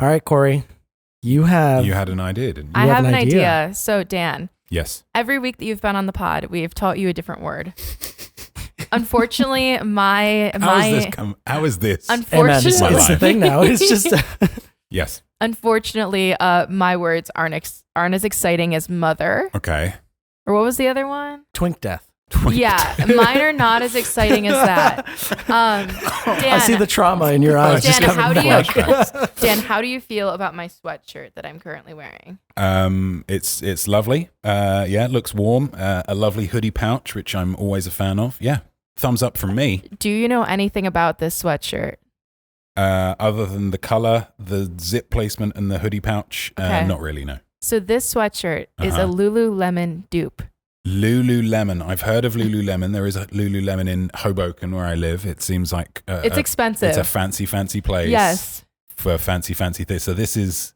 All right, Corey. You had an idea, didn't you? I have an idea. So, Dan. Yes. Every week that you've been on the pod, we've taught you a different word. Unfortunately, How is this? Unfortunately, it's the thing now. It's just Yes. Unfortunately, my words aren't as exciting as mother. Okay. Or what was the other one? twink death. Yeah, mine are not as exciting as that. Dan, I see the trauma in your eyes. Dan, just coming back. Dan, how do you feel about my sweatshirt that I'm currently wearing? It's lovely. It looks warm. A lovely hoodie pouch, which I'm always a fan of. Yeah, thumbs up from me. Do you know anything about this sweatshirt? Other than the color, the zip placement, and the hoodie pouch, not really. No. So this sweatshirt is a Lululemon dupe. Lululemon. I've heard of Lululemon. There is a Lululemon in Hoboken where I live. It seems like it's expensive. It's a fancy place. Yes. For fancy things. So this is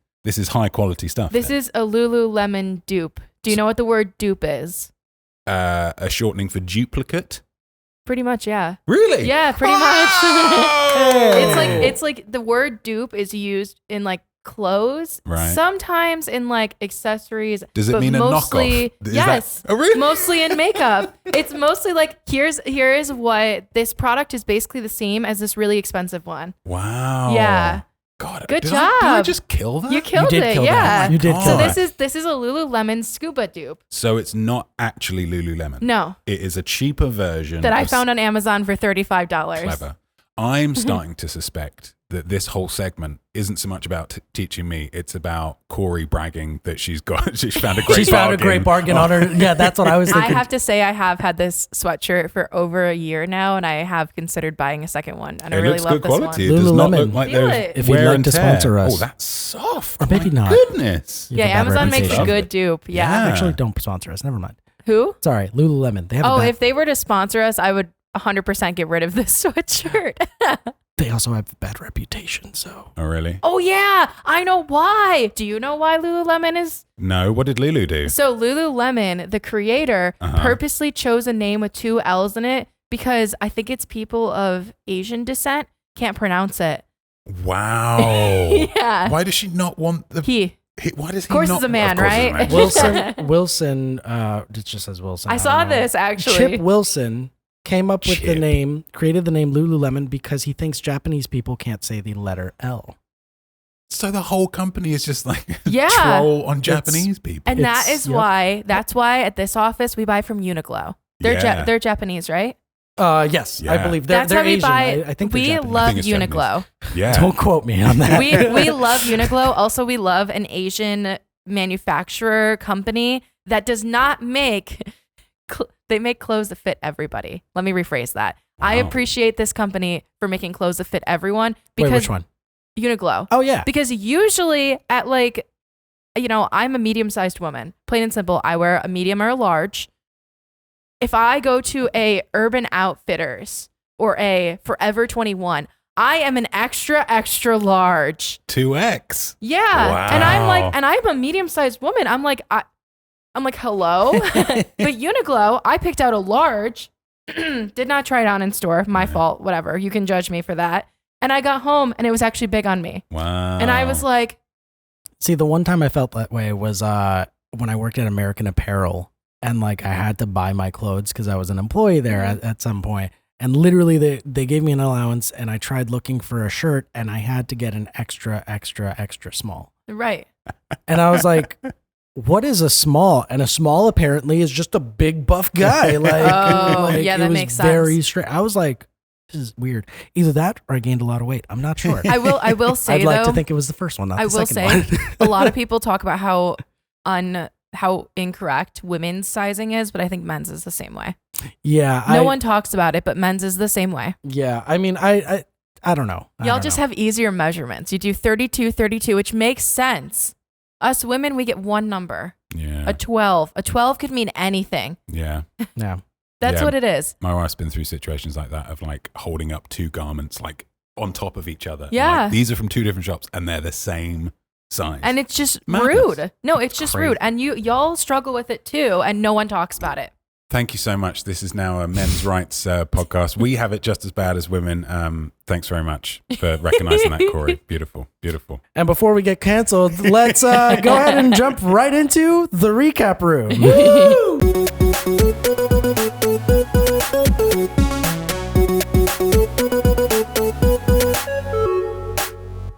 high quality stuff. This is a Lululemon dupe. Do you know what the word dupe is? A shortening for duplicate. Pretty much, yeah. Really? Yeah, pretty much. Oh! It's like the word dupe is used in like clothes, right. Sometimes in like accessories. Does it but mean mostly, a knockoff? Yes. Oh, really? Mostly in makeup. It's mostly like here is what this product is basically the same as this really expensive one. Wow. Yeah. God, good job. Did I just kill that? You killed it. Kill yeah. You did kill so that. this is a Lululemon scuba dupe. So it's not actually Lululemon. No. It is a cheaper version that I found on Amazon for $35. Clever. I'm starting to suspect that this whole segment isn't so much about teaching me. It's about Corey bragging that she's found a great bargain on her. Yeah, that's what I was thinking. I have to say I have had this sweatshirt for over a year now, and I have considered buying a second one. And I really love this quality. one. It does not Lululemon. look like there's if you'd like to sponsor us. Oh, that's soft. Or maybe not. Goodness. Yeah, Amazon makes a good dupe. Yeah. Actually, don't sponsor us. Never mind. Who? Sorry, Lululemon. They have if they were to sponsor us, I would 100% get rid of this sweatshirt. They also have a bad reputation, so. Oh, really? Oh, yeah. I know why. Do you know why Lululemon is? No. What did Lulu do? So Lululemon, the creator, purposely chose a name with 2 L's in it because I think it's people of Asian descent can't pronounce it. Wow. Yeah. Why does she not want the... Why does he of course not? He's a man, right? Wilson, it just says Wilson. I saw this, actually. Chip Wilson came up with the name, created the name Lululemon because he thinks Japanese people can't say the letter L. So the whole company is just like yeah. troll on Japanese people. And that's why at this office we buy from Uniqlo. They're Japanese, right? Yes, yeah. I believe they're Asian. We buy. I think we love Uniqlo. Yeah. Don't quote me on that. we love Uniqlo. Also, we love an Asian manufacturer company that does not make... They make clothes that fit everybody. Let me rephrase that. Wow. I appreciate this company for making clothes that fit everyone. Because wait, which one? Uniqlo. Oh, yeah. Because usually at I'm a medium-sized woman. Plain and simple, I wear a medium or a large. If I go to a Urban Outfitters or a Forever 21, I am an extra, extra large. 2X. Yeah. Wow. And I'm a medium-sized woman. I'm like, hello? But Uniqlo, I picked out a large, did not try it on in store. My fault, whatever. You can judge me for that. And I got home and it was actually big on me. Wow. And I was like... See, the one time I felt that way was when I worked at American Apparel and I had to buy my clothes because I was an employee there at some point. And literally they gave me an allowance and I tried looking for a shirt and I had to get an extra, extra, extra small. Right. And I was like... What is a small? And a small apparently is just a big buff guy. That makes sense. Very straight. I was like, this is weird. Either that or I gained a lot of weight. I'm not sure. I will say I'd like though, to think it was the first one, not the second one. I will say a lot of people talk about how incorrect women's sizing is, but I think men's is the same way. Yeah. No one talks about it, but men's is the same way. Yeah. I mean, I don't know. Y'all just have easier measurements. You do 32, which makes sense. Us women, we get one number. Yeah. A 12. A 12 could mean anything. Yeah. Yeah. That's what it is. My wife's been through situations like that of holding up 2 garments on top of each other. Yeah. These are from 2 different shops and they're the same size. And it's just rude. No, it's just rude. And y'all struggle with it too, and no one talks about it. Thank you so much. This is now a men's rights podcast. We have it just as bad as women. Thanks very much for recognizing that, Corey. Beautiful, beautiful. And before we get canceled, let's go ahead and jump right into the recap room.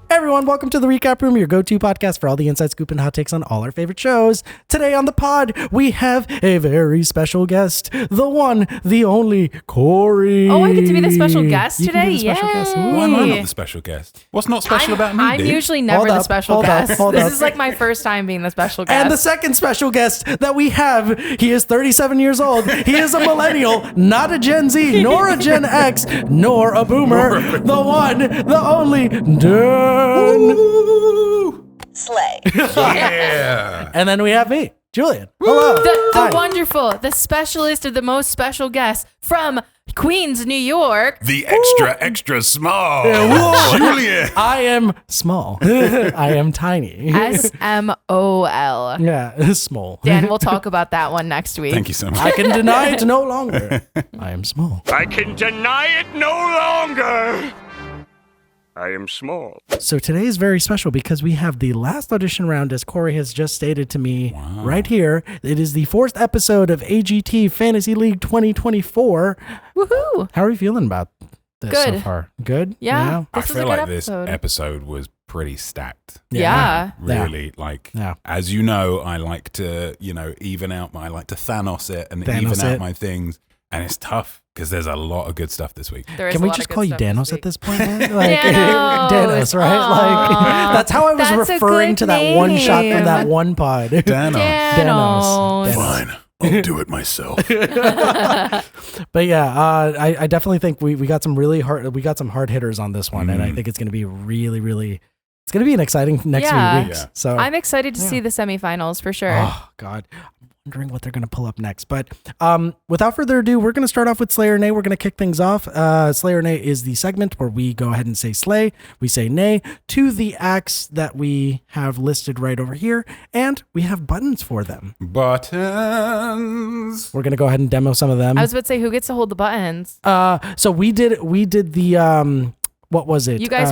Everyone, welcome to the Recap Room, your go-to podcast for all the inside scoop and hot takes on all our favorite shows. Today on the pod, we have a very special guest, the one, the only, Corey. Oh, I get to be the special guest You can today? be the special guest. Yay. Why am I not the special guest? What's not special about me, I'm dude? usually never Hold the up, special hold up, guest. hold This up. is like my first time being the special guest. And the second special guest that we have, he is 37 years old. He is a millennial, not a Gen Z, nor a Gen X, nor a boomer. The one, the only, Dan. Slay. Yeah. And then we have me, Julian. Hello. the Hi. wonderful, the specialist of the most special guest from Queens, New York. The extra small. whoa. Julian. I am small. I am tiny. SMOL. Yeah, small. Dan, we'll talk about that one next week. Thank you so much. I can deny it no longer. I am small. I can deny it no longer. I am small. So today is very special because we have the last audition round, as Corey has just stated to me right here. It is the 4th episode of AGT Fantasy League 2024. Woohoo. How are you feeling about this so Good. far? Good? Yeah. I This was a feel good like this episode. episode was pretty stacked. Yeah. Really, like, Yeah. as you know, I like to, even out I like to Thanos it and Thanos even out it. my things. And it's tough because there's a lot of good stuff this week. There is Can a we lot of just good call you stuff Danos this at week. this point? Man? Like, Danos. Danos, right? Like, Aw. that's how I was That's a referring good to that one shot from name. that one pod. Danos. Danos. Fine. I'll do it myself. But yeah, I definitely think we got some really hard hitters on this one, and I think it's going to be really, really, it's going to be an exciting next Yeah. few weeks. Yeah. So I'm excited to Yeah. see the semifinals for sure. oh God, I'm wondering what they're going to pull up next. But without further ado, we're going to start off with Slay or Nay. We're going to kick things off. Slay or Nay is the segment where we go ahead and say slay, we say nay to the acts that we have listed right over here, and we have buttons for them. Buttons. We're going to go ahead and demo some of them. I was about to say, who gets to hold the buttons? So we did the what was it? You guys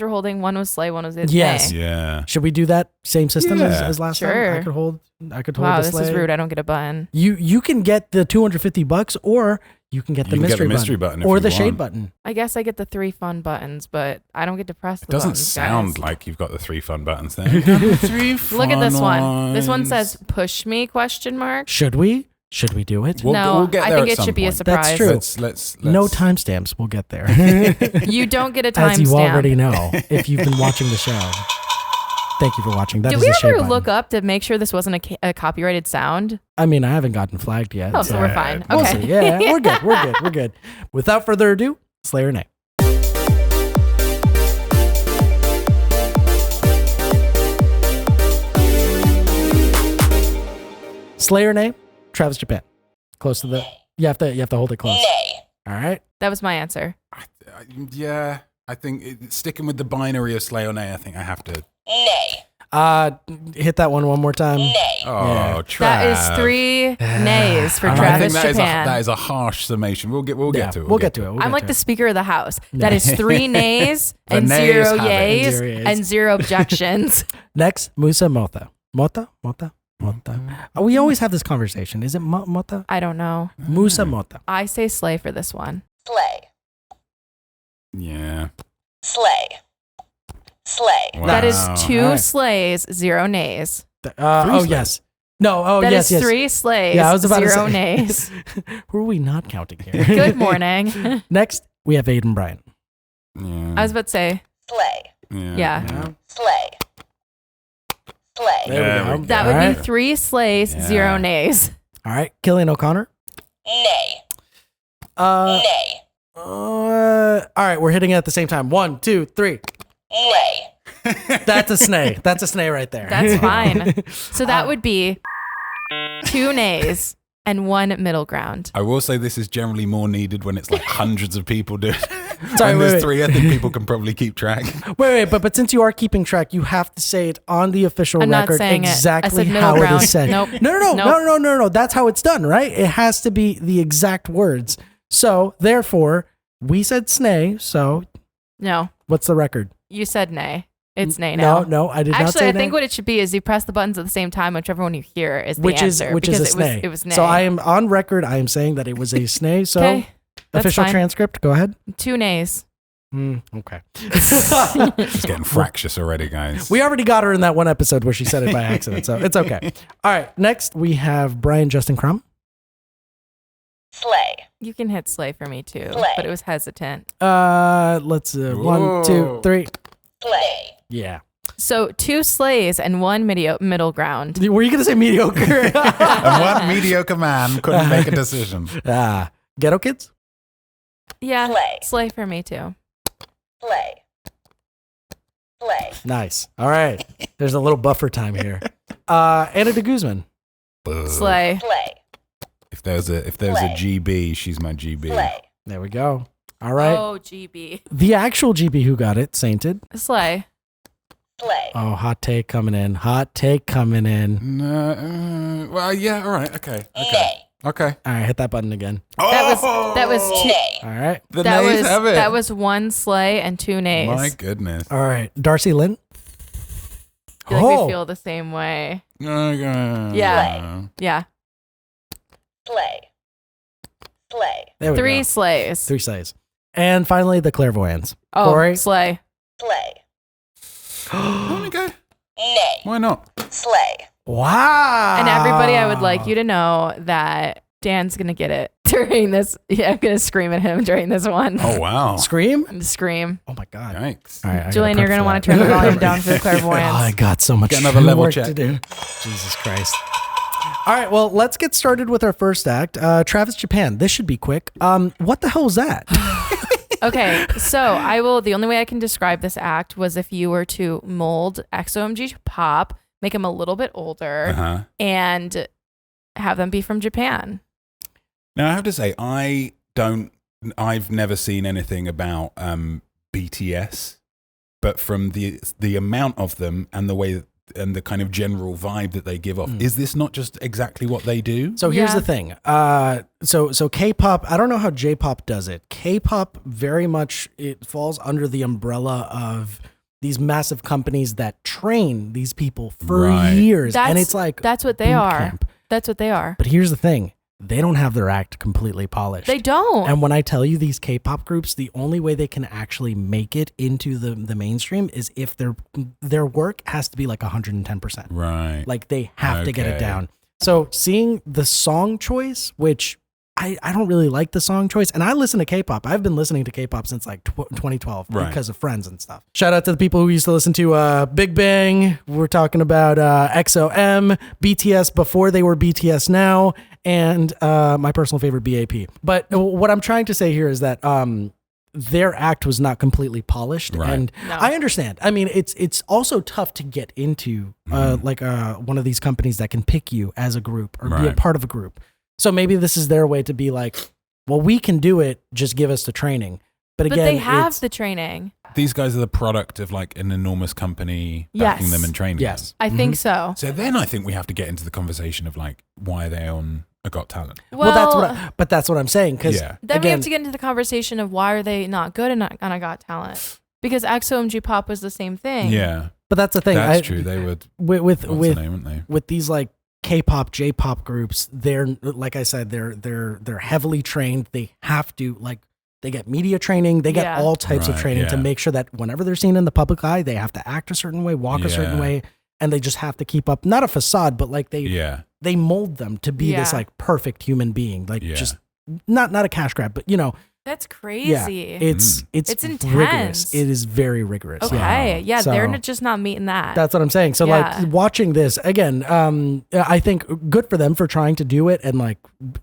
were holding, one was Slay, one was Yes. Nay. Yeah. Should we do that same system as, Yeah. as last Sure. time? I could hold Wow, the this slay. is rude. I don't get a button. You can get the $250 or you can get the You can get mystery the mystery button if or you the shade want. button. I guess I get the 3 fun buttons, but I don't get to press the It doesn't buttons, sound guys. like you've got the 3 fun buttons there. You've got the 3 Look at this fun one. This one ones. says "push me?" ? Should we? Should we do it? We'll No, get I there think at it some should be a point. surprise. That's true. Let's No timestamps. We'll get there. You don't get a As you already timestamp. know, if you've been watching the show. Thank you for watching. That Did is we the shade ever button. look up to make sure this wasn't a copyrighted sound? I mean, I haven't gotten flagged yet. Oh, so we're fine. We'll Okay. see. Yeah, we're good. We're good. We're good. Without further ado, Slay or Nay. Slay or Nay? Travis Japan. Close to the. You have to hold it close. Nay. All right. That was my answer. Yeah, I think sticking with the binary of slay or nay, I think I have to. Nay. Hit that one more time. Nay. Oh, Yeah. Trav. That is 3 nays for I I Travis think Japan. that is a harsh summation. We'll get to it. We'll get to it. I'm like the speaker of the house. That is 3 nays The and nays 0 have it. yays Zero yays. and 0 objections. Next, Musa Motha. Motha? We always have this conversation. Is it Motha? I don't know. Musa Motha. I say slay for this one. Slay. Yeah. Slay. Slay. Wow. That is 2 All right. slays, 0 nays. Oh, slays. yes. No, oh, That yes, is yes. 3 slays, Yeah, I was about 0 to say. nays. Who are we not counting here? Good morning. Next, we have Aidan Bryant. Yeah. I was about to say, Slay. yeah. Slay. Slay. There we go. that All would right. be 3 slays, Yeah. 0 nays. All right, Cillian O'Connor. Nay. Nay. Nay. All right, we're hitting it at the same time. 1, 2, 3. Nay. That's a snay. That's a snay right there. That's fine. So that would be 2 nays and 1 middle ground. I will say this is generally more needed when it's like hundreds of people do it. Sorry, When wait, there's wait. 3, I think people can probably keep track. Wait, but since you are keeping track, you have to say it on the official I'm not record saying it. I exactly said middle how it ground. is said. Nope. No. That's how it's done, right? It has to be the exact words. So therefore, we said snay. So No, what's the record? you said nay. It's nay now. No, I did not Actually, say I nay. think what it should be is you press the buttons at the same time, whichever one you hear is the which answer. is because a snay. It was nay. So I am on record. I am saying that it was a snay. So Okay, that's official fine. transcript. Go ahead. 2 nays. Okay. It's getting fractious already, guys. We already got her in that one episode where she said it by accident, so it's okay. All right. Next, we have Brian Justin Crum. slay, You can hit slay for me too, Slay. but it was hesitant. Let's 1, 2, 3. slay, Yeah. So 2 slays and 1 middle ground. Were you gonna say mediocre? And one mediocre man couldn't make a decision. Ghetto Kids. Yeah, Slay. slay for me too. slay, slay, Nice. All right. There's a little buffer time here. Anna DeGuzman. Slay. slay, If there's a Slay. GB, she's my GB. slay, There we go. All right. Oh, GB. The actual GB who got it, Sainted. Slay. slay, Oh, hot take coming in. Hot take coming in. No, well, yeah, all right, okay. nay, Okay. All right, hit that button again. That was two. nay, All right. The That nays was have it. that was 1 slay and 2 nays. My goodness. All right. Darci Lynne. I feel like Oh. we feel the same way. Yeah. Yeah. slay, slay, There we 3 go. slays. 3 slays. And finally, the Clairvoyants. Oh, Corey? slay. slay, Okay. nay, Why not? slay, Wow. And everybody, I would like you to know that Dan's gonna get it during this. Yeah, I'm gonna scream at him during this one. Oh, wow. Scream? And scream. Oh my God. Yikes. All right, I gotta Julian, you're prep gonna for want that. to turn the volume down for the clairvoyance. Oh, I got so much Get another level work check. to do. Jesus Christ. All right, well, let's get started with our first act. Travis Japan. This should be quick. What the hell is that? Okay, so the only way I can describe this act was if you were to mold XOMG Pop, make them a little bit older, Uh-huh. and have them be from Japan. Now, I have to say, I've never seen anything about BTS, but from the amount of them and the way and the kind of general vibe that they give off, is this not just exactly what they do? So here's Yeah. the thing. So K-pop, I don't know how J-pop does it. K-pop very much, it falls under the umbrella of these massive companies that train these people for Right. years. And it's like that's what they boot are. camp. That's what they are. But here's the thing. They don't have their act completely polished. They don't. And when I tell you these K-pop groups, the only way they can actually make it into the mainstream is if their work has to be like 110%. Right. Like they have to get it Okay. down. So seeing the song choice, which I don't really like the song choice, and I listen to K-pop. I've been listening to K-pop since like 2012 Right. because of friends and stuff. Shout out to the people who used to listen to Big Bang. We're talking about XOM, BTS before they were BTS now, and my personal favorite BAP. But what I'm trying to say here is that their act was not completely polished, Right. and No. I understand. I mean, it's also tough to get into one of these companies that can pick you as a group or be a Right. part of a group. So maybe this is their way to be like, well, we can do it. Just give us the training. But but again, they have it's- the training. These guys are the product of like an enormous company backing Yes. them and training Yes. them. I think so. So then I think we have to get into the conversation of like, why are they on a Got Talent? well, that's what I'm saying. Because Yeah. Then we again, have to get into the conversation of why are they not good on I Got Talent? Because XOMG Pop was the same thing. Yeah. but that's the thing. That's true. They would, With what's the with name, weren't they? with these like K-pop, J-pop groups, they're like I said, they're heavily trained. They have to they get media training. They get Yeah. all types of Right, training to yeah. make sure that whenever they're seen in the public eye, they have to act a certain way, walk a certain Yeah. way, and they just have to keep up not a facade, but like Yeah. they mold them to be this Yeah. like perfect human being, like Yeah. just not a cash grab, but you know, That's yeah, crazy. it's It's rigorous. intense. It is very rigorous. Okay. Yeah, So- they're just not meeting that. That's what I'm saying. So Yeah. like watching this again, I think good for them for trying to do it and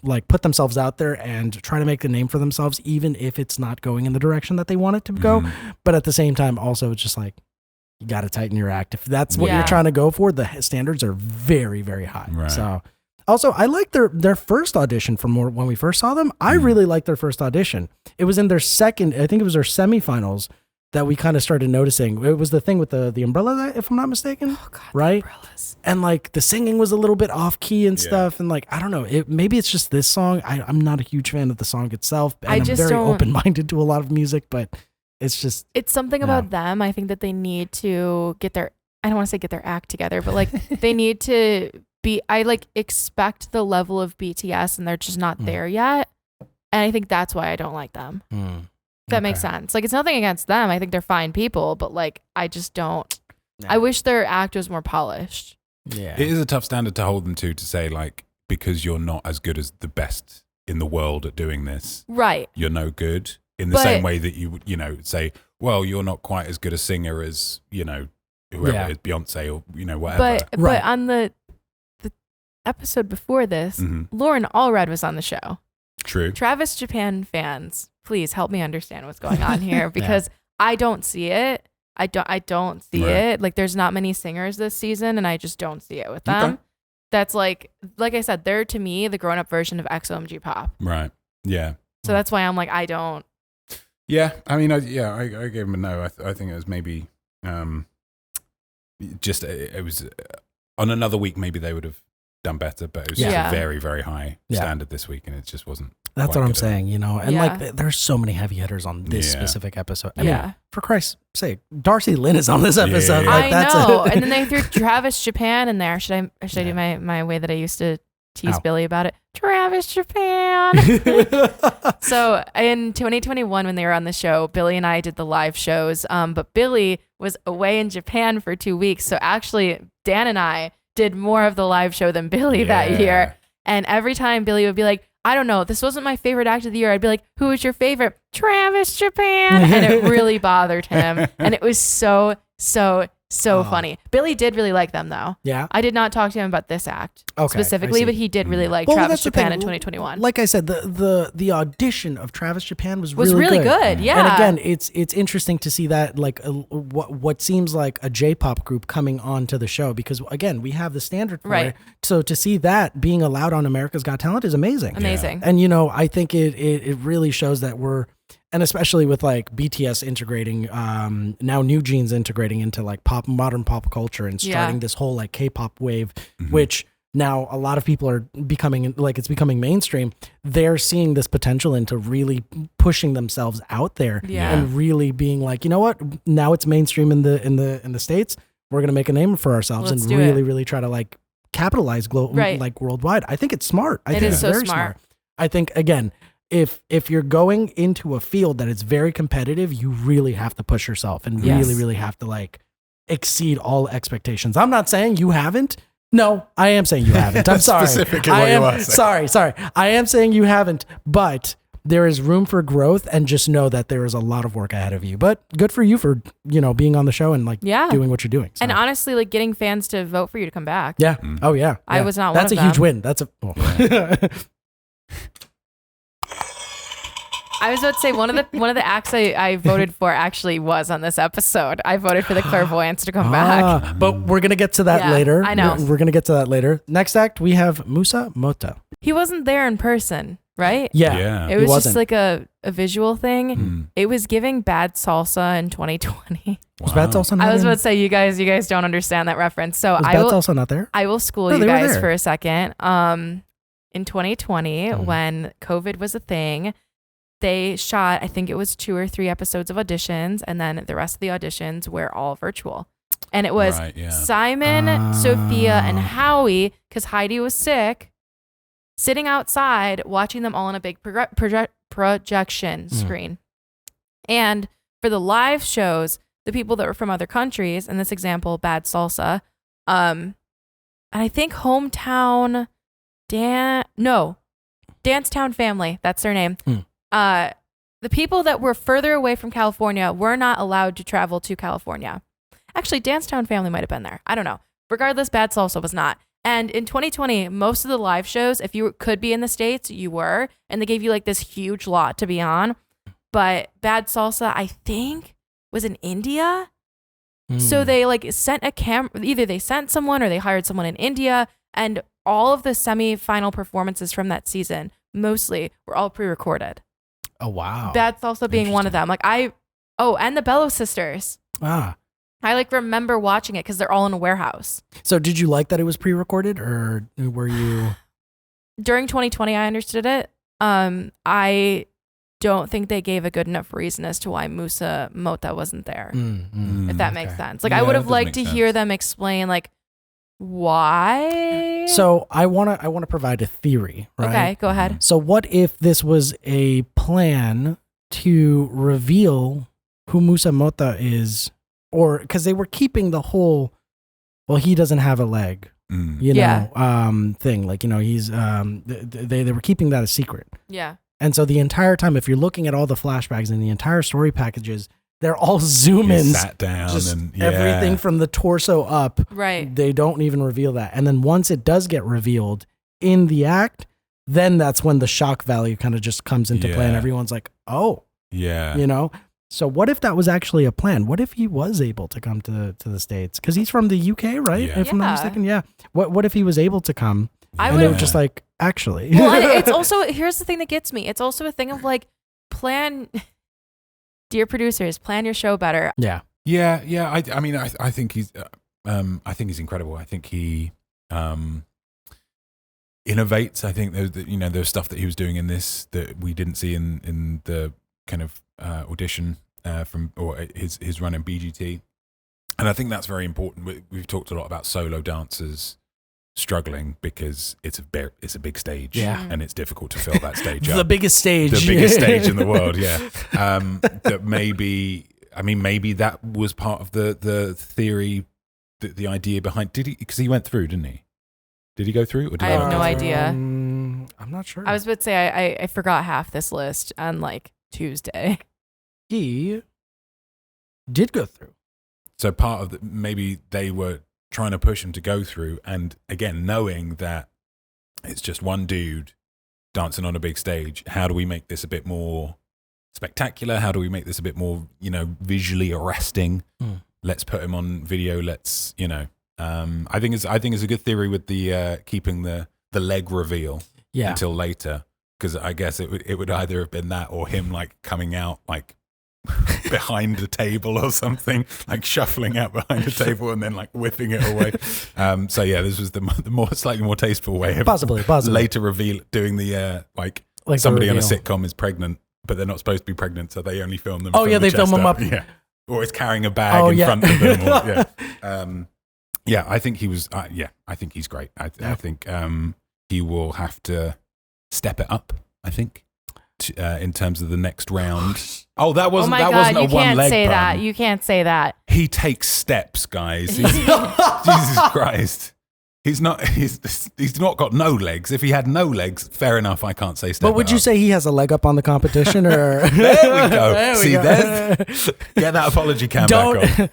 like put themselves out there and try to make a name for themselves, even if it's not going in the direction that they want it to go. But at the same time, also it's just like you got to tighten your act. If that's what Yeah. you're trying to go for, the standards are very, very high. Right. So Also, I like their first audition from when we first saw them. I really liked their first audition. It was in their second, I think it was their semifinals that we kind of started noticing. It was the thing with the umbrella, if I'm not mistaken. Oh God, right? umbrellas. And like the singing was a little bit off key and stuff. And like, I don't know, maybe it's just this song. I'm not a huge fan of the song itself. And I'm very open-minded to a lot of music, but it's just. It's something about them. I think that they need to get their, I don't want to say get their act together, but like they need to I like expect the level of BTS and they're just not there yet. And I think that's why I don't like them. That makes sense. Like, it's nothing against them. I think they're fine people, but like, I just don't. I wish their act was more polished. Yeah. It is a tough standard to hold them to say, like, because you're not as good as the best in the world at doing this. Right. You're no good. In the same way that you would, say, well, you're not quite as good a singer as, whoever it is, Beyonce or, whatever. But on the episode before this, Lauren Allred was on the show. True. Travis Japan fans, please help me understand what's going on here because I don't see it. I don't see it. Like, there's not many singers this season, and I just don't see it with them. Okay. That's like I said, they're to me the grown-up version of XOMG Pop. Right. Yeah. So that's why I'm like, I don't. Yeah. I mean, I gave him a no. I think it was maybe it was on another week. Maybe they would have done better, but it was just a very, very high standard this week, and it just wasn't. That's what I'm saying, and like there's so many heavy hitters on this specific episode. I mean, for Christ's sake, Darci Lynne is on this episode. Like, I know. And then they threw Travis Japan in there. Should I do my way that I used to tease Billy about it? Travis Japan. So in 2021, when they were on the show, Billy and I did the live shows, but Billy was away in Japan for 2 weeks. So actually, Dan and I did more of the live show than Billy that year. And every time Billy would be like, I don't know, this wasn't my favorite act of the year, I'd be like, who was your favorite? Travis Japan. And it really bothered him. And it was so funny. Billy did really like them, though. Yeah. I did not talk to him about this act specifically, but he did really like Travis Japan in 2021. Like I said, the audition of Travis Japan was really good. Yeah. And again, it's interesting to see that, like, what seems like a J-pop group coming onto the show, because again, we have the standard for it. So to see that being allowed on America's Got Talent is amazing. Amazing. And I think it really shows that we're. And especially with like BTS integrating, now New Jeans integrating into like modern pop culture and starting this whole like K-pop wave, which now a lot of people are becoming it's becoming mainstream. They're seeing this potential into really pushing themselves out there and really being like, you know what? Now it's mainstream in the States. We're gonna make a name for ourselves and really try to like capitalize like worldwide. I think it's smart. I think it's very smart. I think again. If you're going into a field that is very competitive, you really have to push yourself and really have to like exceed all expectations. I'm not saying you haven't. No, I am saying you haven't. I'm sorry. Sorry. I am saying you haven't, but there is room for growth, and just know that there is a lot of work ahead of you. But good for you for, being on the show and like doing what you're doing. So. And honestly, like getting fans to vote for you to come back. Yeah. Oh yeah. I was not one of them. That's a huge win. That's I was about to say one of the acts I voted for actually was on this episode. I voted for the Clairvoyants to come back. But we're gonna get to that later. I know. We're gonna get to that later. Next act, we have Musa Motha. He wasn't there in person, right? Yeah. It was just like a visual thing. It was giving Bad Salsa in 2020. Was Bad Salsa not I was about to say you guys don't understand that reference. So was Bad Salsa not there? I will school you guys for a second. In 2020, when COVID was a thing, they shot, I think it was 2 or 3 episodes of auditions, and then the rest of the auditions were all virtual. And it was Simon, Sophia, and Howie, because Heidi was sick, sitting outside watching them all on a big projection screen. And for the live shows, the people that were from other countries, in this example, Bad Salsa, and I think Hometown, Dancetown Family, that's their name. The people that were further away from California were not allowed to travel to California. Actually, Dancetown Family might have been there. I don't know. Regardless, Bad Salsa was not. And in 2020, most of the live shows, if you could be in the States, you were. And they gave you like this huge lot to be on. But Bad Salsa, I think, was in India. So they like sent a camera. Either they sent someone or they hired someone in India. And all of the semi-final performances from that season, mostly, were all pre-recorded. Oh, wow. That's also being one of them. Like and the Bellows sisters. Ah. I like remember watching it because they're all in a warehouse. So did you like that it was pre-recorded, or were you? During 2020, I understood it. I don't think they gave a good enough reason as to why Musa Motha wasn't there. If that makes sense. Like I would have liked to hear them explain like why. So I want to provide a theory, right? Okay, go ahead. So what if this was a plan to reveal who Musa Motha is, or because they were keeping the whole, well, he doesn't have a leg, you know, thing. Like, you know, he's they were keeping that a secret. Yeah. And so the entire time, if you're looking at all the flashbacks and the entire story packages, they're all zoom-ins. Sat down and everything from the torso up. Right. They don't even reveal that. And then once it does get revealed in the act, then that's when the shock value kind of just comes into play and everyone's like, oh. Yeah. You know? So what if that was actually a plan? What if he was able to come to the States? Because he's from the UK, right? Yeah. If I'm not mistaken, yeah. What if he was able to come? And they were just like, actually. Well, and it's also, here's the thing that gets me. It's also a thing of like, dear producers, plan your show better. Yeah. Yeah. Yeah. I mean, I think he's incredible. I think he innovates. I think there's stuff that he was doing in this that we didn't see in the kind of audition or his run in BGT. And I think that's very important. We've talked a lot about solo dancers struggling because it's a big stage, and it's difficult to fill that stage up. The biggest stage in the world, yeah. That maybe that was part of the theory, the idea behind. Because he went through, didn't he? Did he go through? Or did I have no idea. I'm not sure. I was about to say I forgot half this list on like Tuesday. He did go through. So part of maybe they were trying to push him to go through, and again, knowing that it's just one dude dancing on a big stage, how do we make this a bit more spectacular? How do we make this a bit more, visually arresting? Let's put him on video. Let's, I think it's a good theory with the keeping the leg reveal until later, because I guess it would either have been that or him like coming out like behind the table or something, like shuffling out behind the table and then like whipping it away. So yeah, this was the slightly more tasteful way of possibly later reveal, doing the like somebody on a sitcom is pregnant, but they're not supposed to be pregnant, so they only film them. They film them up. Yeah, or is carrying a bag in front of them. Or, I think he was. I think he's great. I think he will have to step it up. I think. In terms of the next round. Oh, that wasn't a one leg. Oh my God, you can't say that. You can't say that. He takes steps, guys. Jesus Christ. He's not got no legs. If he had no legs, fair enough, I can't say step. But would you say he has a leg up on the competition, or there we go. Get that apology cam back on.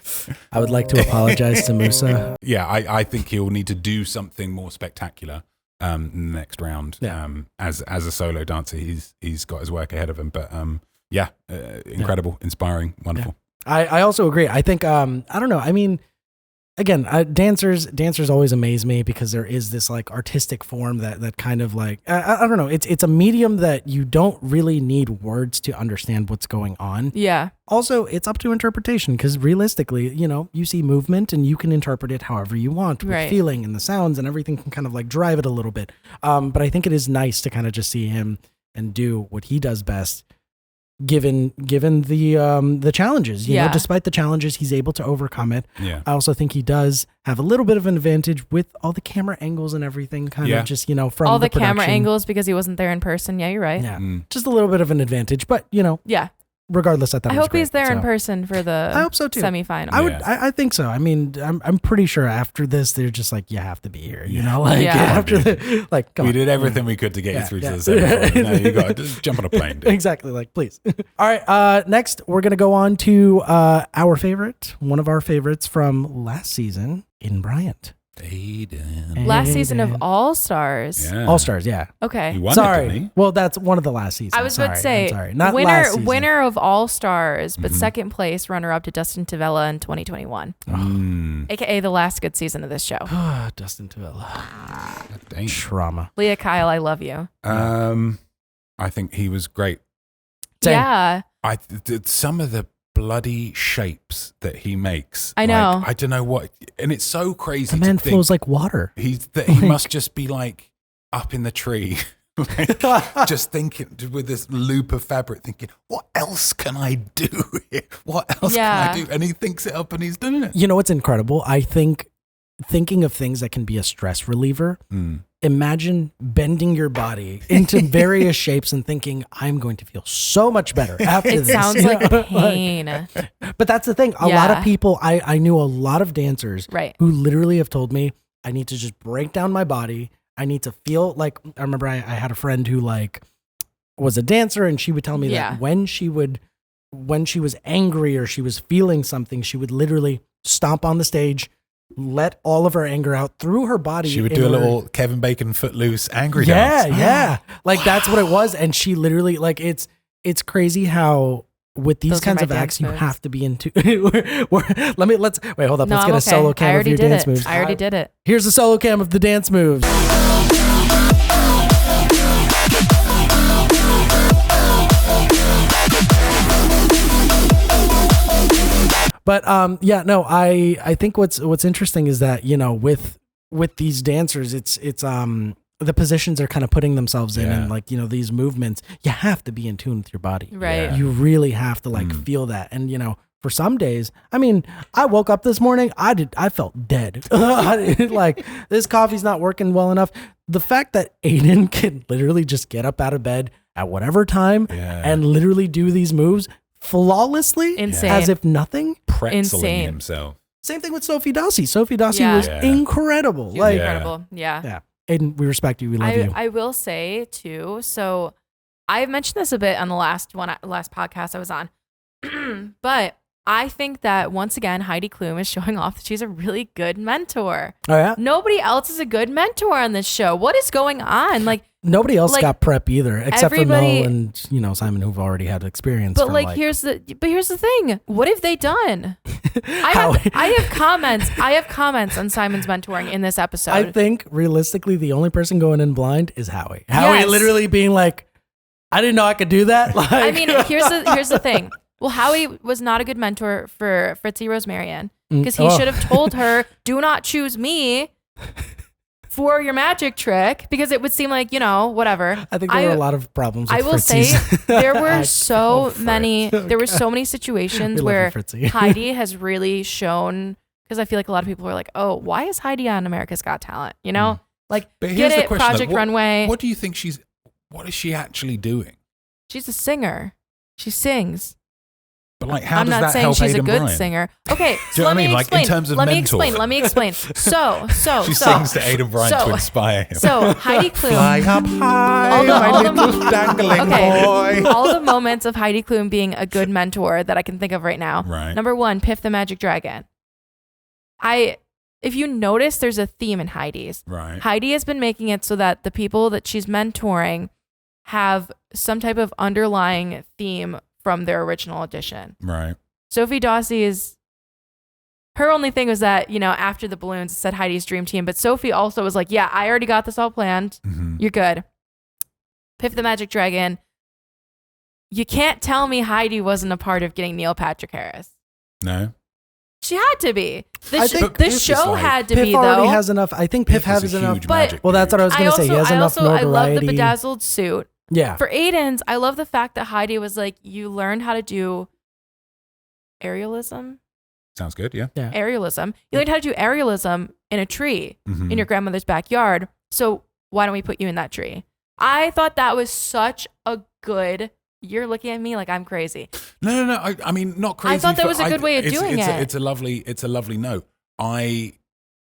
I would like to apologize to Musa. Yeah, I think he'll need to do something more spectacular. In the next round, as a solo dancer, he's got his work ahead of him. But incredible, inspiring, wonderful. Yeah. I also agree. I think I don't know. I mean, again, dancers always amaze me because there is this like artistic form that kind of like I don't know. It's a medium that you don't really need words to understand what's going on. Yeah. Also, it's up to interpretation because realistically, you see movement and you can interpret it however you want with feeling and the sounds and everything can kind of like drive it a little bit. But I think it is nice to kind of just see him and do what he does best, given the challenges. You know, despite the challenges, he's able to overcome it. Yeah. I also think he does have a little bit of an advantage with all the camera angles and everything, kind of just from all the production. camera angles because he wasn't there in person. Yeah, you're right. Yeah, just a little bit of an advantage, but yeah. Regardless, I hope he's there in person for the I hope so too. semifinal. I think so. I mean, I'm pretty sure after this, they're just like, you have to be here. After the we did everything we could to get you through to the semifinal. Now you got to just jump on a plane. Dude. Exactly. Like, please. All right. Next, we're gonna go on to one of our favorites from last season, Aidan Bryant. Aidan. Last season of Aidan. All Stars. Yeah. All Stars, yeah. Okay. He won it, Sorry. didn't he? Well, that's one of the last seasons. I was about to say, I'm sorry. Not last season. winner of All Stars, but Mhm. second place runner up to Dustin Tavella in 2021, aka the last good season of this show. Dustin Tavella. Dang. Trauma. Leah Kyle, I love you. I think he was great. Same. Yeah, I did some of the bloody shapes that he makes. I know. I don't know what, and it's so crazy. The man to think flows like water. he Like- must just be like up in the tree, like, just thinking with this loop of fabric, thinking, what else can I do here? What else Yeah. can I do? And he thinks it up, and he's doing it. You know what's incredible? I think thinking of things that can be a stress reliever. Imagine bending your body into various shapes and thinking, I'm going to feel so much better after it this. sounds You like know? pain. But that's the thing. A lot of Yeah. people, I knew a lot of dancers Right. who literally have told me, I need to just break down my body. I need to feel like, I remember I had a friend who like was a dancer, and she would tell me Yeah. that when she was angry or she was feeling something, she would literally stomp on the stage, let all of her anger out through her body. She would in do a her- little Kevin Bacon footloose angry yeah, dance. yeah. Like that's what it was. And she literally like it's crazy how with these Those are kinds my of dance acts you moves. have to be into let's wait, hold up. No, Let's I'm get a okay. solo I cam of already your did dance it. moves. I already did it. Here's a solo cam of the dance moves. But yeah, no, I think what's interesting is that, you know, with these dancers, it's the positions they're kind of putting themselves in, Yeah. and like, you know, these movements, you have to be in tune with your body. Right. Yeah. You really have to like feel that. And, you know, for some days, I mean, I woke up this morning, I felt dead. Like this coffee's not working well enough. The fact that Aidan can literally just get up out of bed at whatever time Yeah. and literally do these moves flawlessly, Insane. as if nothing. Pretzeling Insane. himself. Same thing with Sophie Darci. Sophie Darci Yeah. was Yeah. incredible. She was Like, Yeah. incredible. Yeah. yeah. Aidan, we respect you. We love you. I will say too. So I mentioned this a bit on the last podcast I was on, but I think that once again Heidi Klum is showing off that she's a really good mentor. Oh yeah. Nobody else is a good mentor on this show. What is going on? Like, Nobody else like, got prep either, except for everybody- Mel and, you know, Simon, who've already had experience. but from, like here's the thing. What have they done? How- I have comments. I have comments on Simon's mentoring in this episode. I think realistically, the only person going in blind is Howie. Howie Yes. literally being like, "I didn't know I could do that." Like, I mean, here's the thing. Well, Howie was not a good mentor for Fritzy Rosmarian because he Oh. should have told her, "Do not choose me for your magic trick," because it would seem like, you know, whatever. I think there were a lot of problems. With I will say Fritzy's. there were I so go many. Fritz. There were so many We situations love where you, Fritzy. Heidi has really shown, because I feel like a lot of people were like, "Oh, why is Heidi on America's Got Talent?" You know, like But get here's the it, question, Project though. Runway. What do you think what is she actually doing? She's a singer. She sings. But like, how I'm does not that saying help she's Aidan a good Bryant? singer. Okay, Do so you know what I let me mean? Like, in explain. terms of let me mentor. explain. Let me explain. So She sings to Aidan Bryant to inspire him. So Heidi Klum. up high, All the- little dangling Okay. boy. All the moments of Heidi Klum being a good mentor that I can think of right now. Right. Number 1, Piff the Magic Dragon. If you notice, there's a theme in Heidi's. Right. Heidi has been making it so that the people that she's mentoring have some type of underlying theme from their original audition. Right. Sophie Darci's, her only thing was that, you know, after the balloons, it said Heidi's dream team. But Sophie also was like, yeah, I already got this all planned. Mhm. You're good. Piff the Magic Dragon. You can't tell me Heidi wasn't a part of getting Neil Patrick Harris. No. She had to be. I think This Piff show is like- had to Piff be, already though. has enough. I think Piff Piff is has a enough. huge But- magic Well, that's what I was dude. going to say. He has enough I love the notoriety. bedazzled suit. Yeah. For Aidan's, I love the fact that Heidi was like, you learned how to do aerialism. Sounds good. Yeah. Aerialism. You learned how to do aerialism in a tree Mhm. in your grandmother's backyard. So why don't we put you in that tree? I thought that was such a good. You're looking at me like I'm crazy. No. I mean, not crazy. thought that for- was a good way of doing it. It's a lovely note. I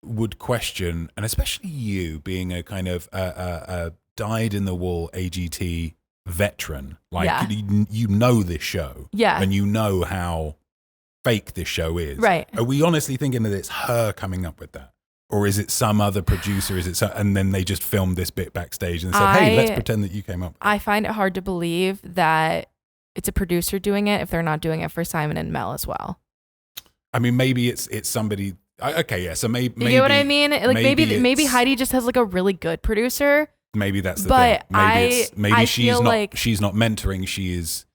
would question, and especially you being a kind of a dyed-in-the-wool AGT veteran, like Yeah. you know this show, Yeah. and you know how fake this show is. Right. Are we honestly thinking that it's her coming up with that? or is it some other producer? And then they just filmed this bit backstage and said, "Hey, let's pretend that you came up." I find it hard to believe that it's a producer doing it if they're not doing it for Simon and Mel as well. I mean, maybe it's somebody. Okay, yeah. So maybe you get what I mean? Like maybe Heidi just has like a really good producer. Maybe that's the but thing. Maybe I she's not mentoring. She is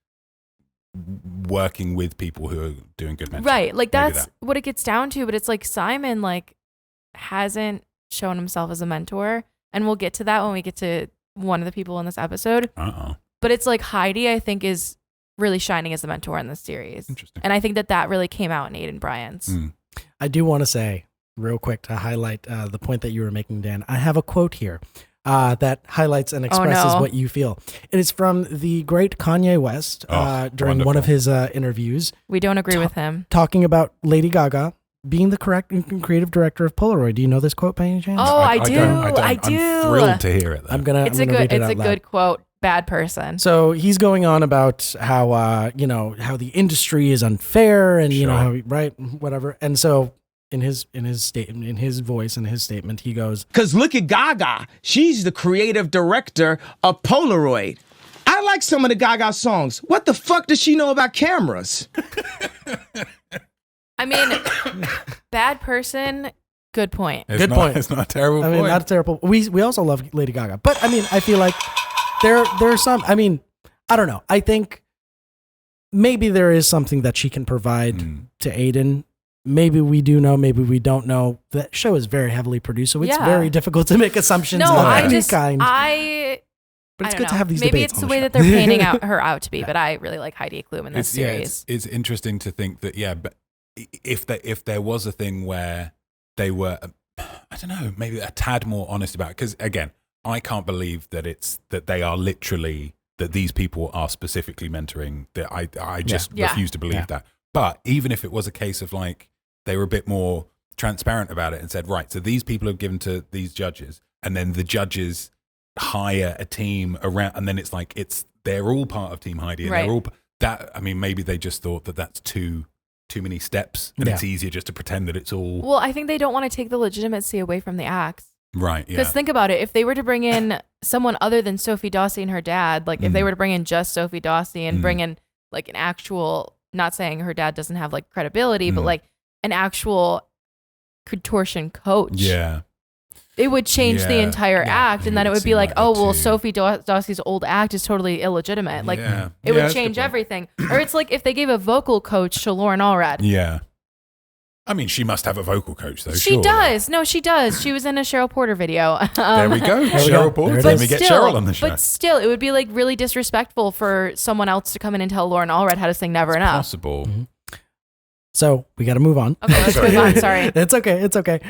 working with people who are doing good mentoring. Right. Like that's what it gets down to. But it's like Simon like hasn't shown himself as a mentor, and we'll get to that when we get to one of the people in this episode. But it's like Heidi, I think, is really shining as the mentor in this series. Interesting. And I think that really came out in Aidan Bryant's. I do want to say real quick to highlight the point that you were making, Dan. I have a quote here that highlights and expresses what you feel. It is from the great Kanye West during one of his interviews. We don't agree with him. Talking about Lady Gaga being the correct and creative director of Polaroid. Do you know this quote by any chance? Oh, I do. I'm thrilled to hear it. Though. It's a good quote. Bad person. So he's going on about how how the industry is unfair and you know how whatever. And so in his statement, in his voice, in his statement, he goes, "Cause look at Gaga. She's the creative director of Polaroid. I like some of the Gaga songs. What the fuck does she know about cameras?" I mean, bad person. Good point. Good point. It's not a terrible point. I mean, not a terrible. We also love Lady Gaga, but I mean, I feel like there are some. I mean, I don't know. I think maybe there is something that she can provide to Aidan. Maybe we do know. Maybe we don't know. The show is very heavily produced, so it's very difficult to make assumptions of any kind. But it's good to have these maybe debates. Maybe it's the way that they're painting her out to be. But I really like Heidi Klum in this series. It's interesting to think that but if there was a thing where they were, I don't know, maybe a tad more honest about it. Because again, I can't believe that they are literally, that these people are specifically mentoring. That I just refuse to believe that. But even if it was a case of like, they were a bit more transparent about it and said, right, so these people are given to these judges, and then the judges hire a team around, and then it's like, they're all part of Team Heidi. And they're all I mean, maybe they just thought that that's too many steps, and it's easier just to pretend that it's all. Well, I think they don't want to take the legitimacy away from the acts. Right, yeah. Because think about it. If they were to bring in someone other than Sophie Dawsey and her dad, like if they were to bring in just Sophie Dawsey and bring in like an actual, not saying her dad doesn't have like credibility, but like an actual contortion coach. Yeah. It would change the entire act, and then it would be like, oh, well, Sophie Dawsey's old act is totally illegitimate. Like, it would change everything. Or it's like if they gave a vocal coach to Lauren Allred. Yeah. I mean, she must have a vocal coach, though. She does. No, she does. She was in a Cheryl Porter video. There we go. Cheryl Porter. Let me get Cheryl on the show. But still, it would be like really disrespectful for someone else to come in and tell Lauren Allred how to sing Never Enough. Possible. Mm-hmm. So we got to move on. Okay, let's move on. Sorry. It's okay.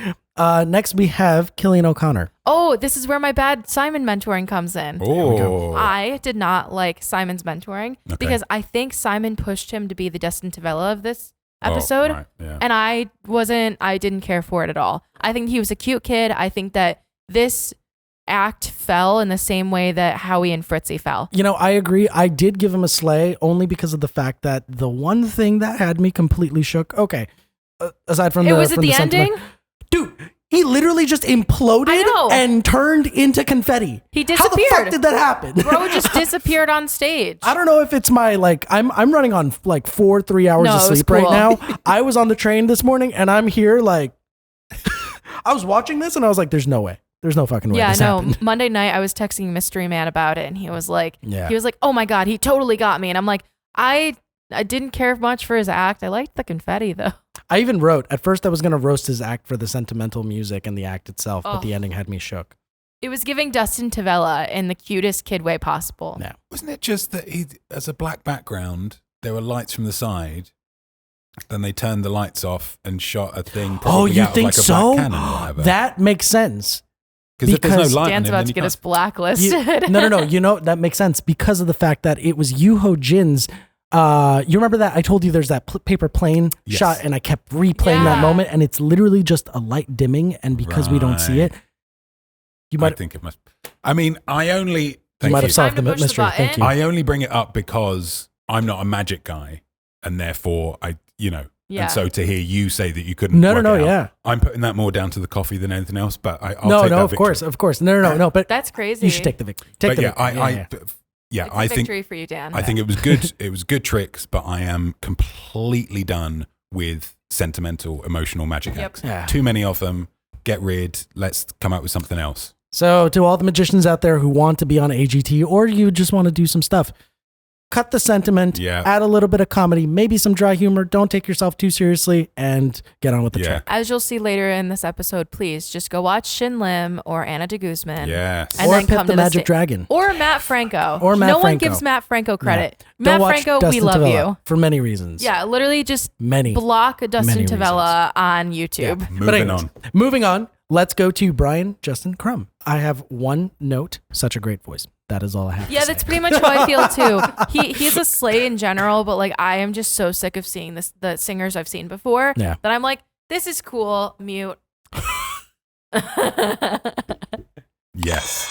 Next, we have Cillian O'Connor. Oh, this is where my bad Simon mentoring comes in. Oh. I did not like Simon's mentoring because I think Simon pushed him to be the Destin Tavella of this episode. Right, yeah. And I didn't care for it at all. I think he was a cute kid. I think that this act fell in the same way that Howie and Fritzy fell. You know, I agree. I did give him a slay only because of the fact that the one thing that had me completely shook. Okay, aside from was it the ending? Dude, he literally just imploded and turned into confetti. He disappeared. How the fuck did that happen? Bro just disappeared on stage. I don't know if it's my I'm running on like 3 hours of sleep right now. I was on the train this morning and I'm here like I was watching this and I was like, there's no way. There's no fucking way this happened. Monday night I was texting Mystery Man about it and he was like, oh my God, he totally got me. And I'm like, I didn't care much for his act. I liked the confetti though. I even wrote, at first I was going to roast his act for the sentimental music and the act itself, but the ending had me shook. It was giving Destin Tavella in the cutest kid way possible. Yeah. Wasn't it just that he, as a black background, there were lights from the side, then they turned the lights off and shot a thing probably you out think of like a so? black cannon or whatever. That makes sense. Because if there's no light Dan's on him, about to get us blacklisted. No. You know, that makes sense because of the fact that it was Yoo-Ho Jin's. You remember that? I told you there's that paper plane shot and I kept replaying that moment and it's literally just a light dimming and because we don't see it, I think it must. I mean, you might have solved the mystery. Thank you. I only bring it up because I'm not a magic guy and therefore Yeah. And so to hear you say that you couldn't No, work no, it out, yeah. I'm putting that more down to the coffee than anything else, but I'll take No, that of victory. course. No. But That's crazy. you should take the victory. Take But the yeah, victory. yeah, It's I a think victory for you, Dan. I think it was good. It was good tricks, but I am completely done with sentimental, emotional magic Yep. acts. Yeah. Too many of them. Get rid. Let's come out with something else. So to all the magicians out there who want to be on AGT or you just want to do some stuff, cut the sentiment, Yeah. add a little bit of comedy, maybe some dry humor. Don't take yourself too seriously and get on with the Yeah. trick. As you'll see later in this episode, please just go watch Shin Lim or Anna DeGuzman. Yes. And Or then Pip come the to the Magic sta- Dragon. Or Matt Franco. Or Matt no one Franco. gives Matt Franco credit. No. Don't Matt watch Franco, we Dustin love Tavella you. for many reasons. Yeah, literally just Many. block Dustin Many Tavella on YouTube. But Moving anyways, on. Moving on. Let's go to Brian Justin Crum. I have one note. Such a great voice. That is all I have to Yeah, say. that's pretty much how I feel too. He's a slay in general, but like I am just so sick of seeing the singers I've seen before Yeah. that I'm like, this is cool. Mute. Yes.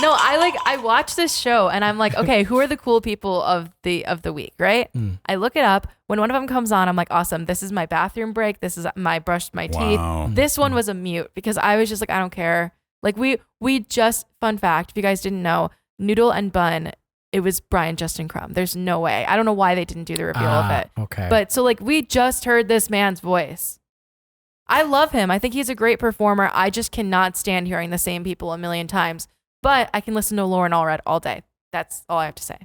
No, I watch this show and I'm like, okay, who are the cool people of the week, right? I look it up. When one of them comes on, I'm like, awesome. This is my bathroom break. This is my brushed my Wow. teeth. This one was a mute because I was just like, I don't care. Like we just, fun fact, if you guys didn't know, Noodle and Bun, it was Brian Justin Crum. There's no way. I don't know why they didn't do the reveal of it. Okay. But so like we just heard this man's voice. I love him. I think he's a great performer. I just cannot stand hearing the same people a million times. But I can listen to Lauren Allred all day. That's all I have to say.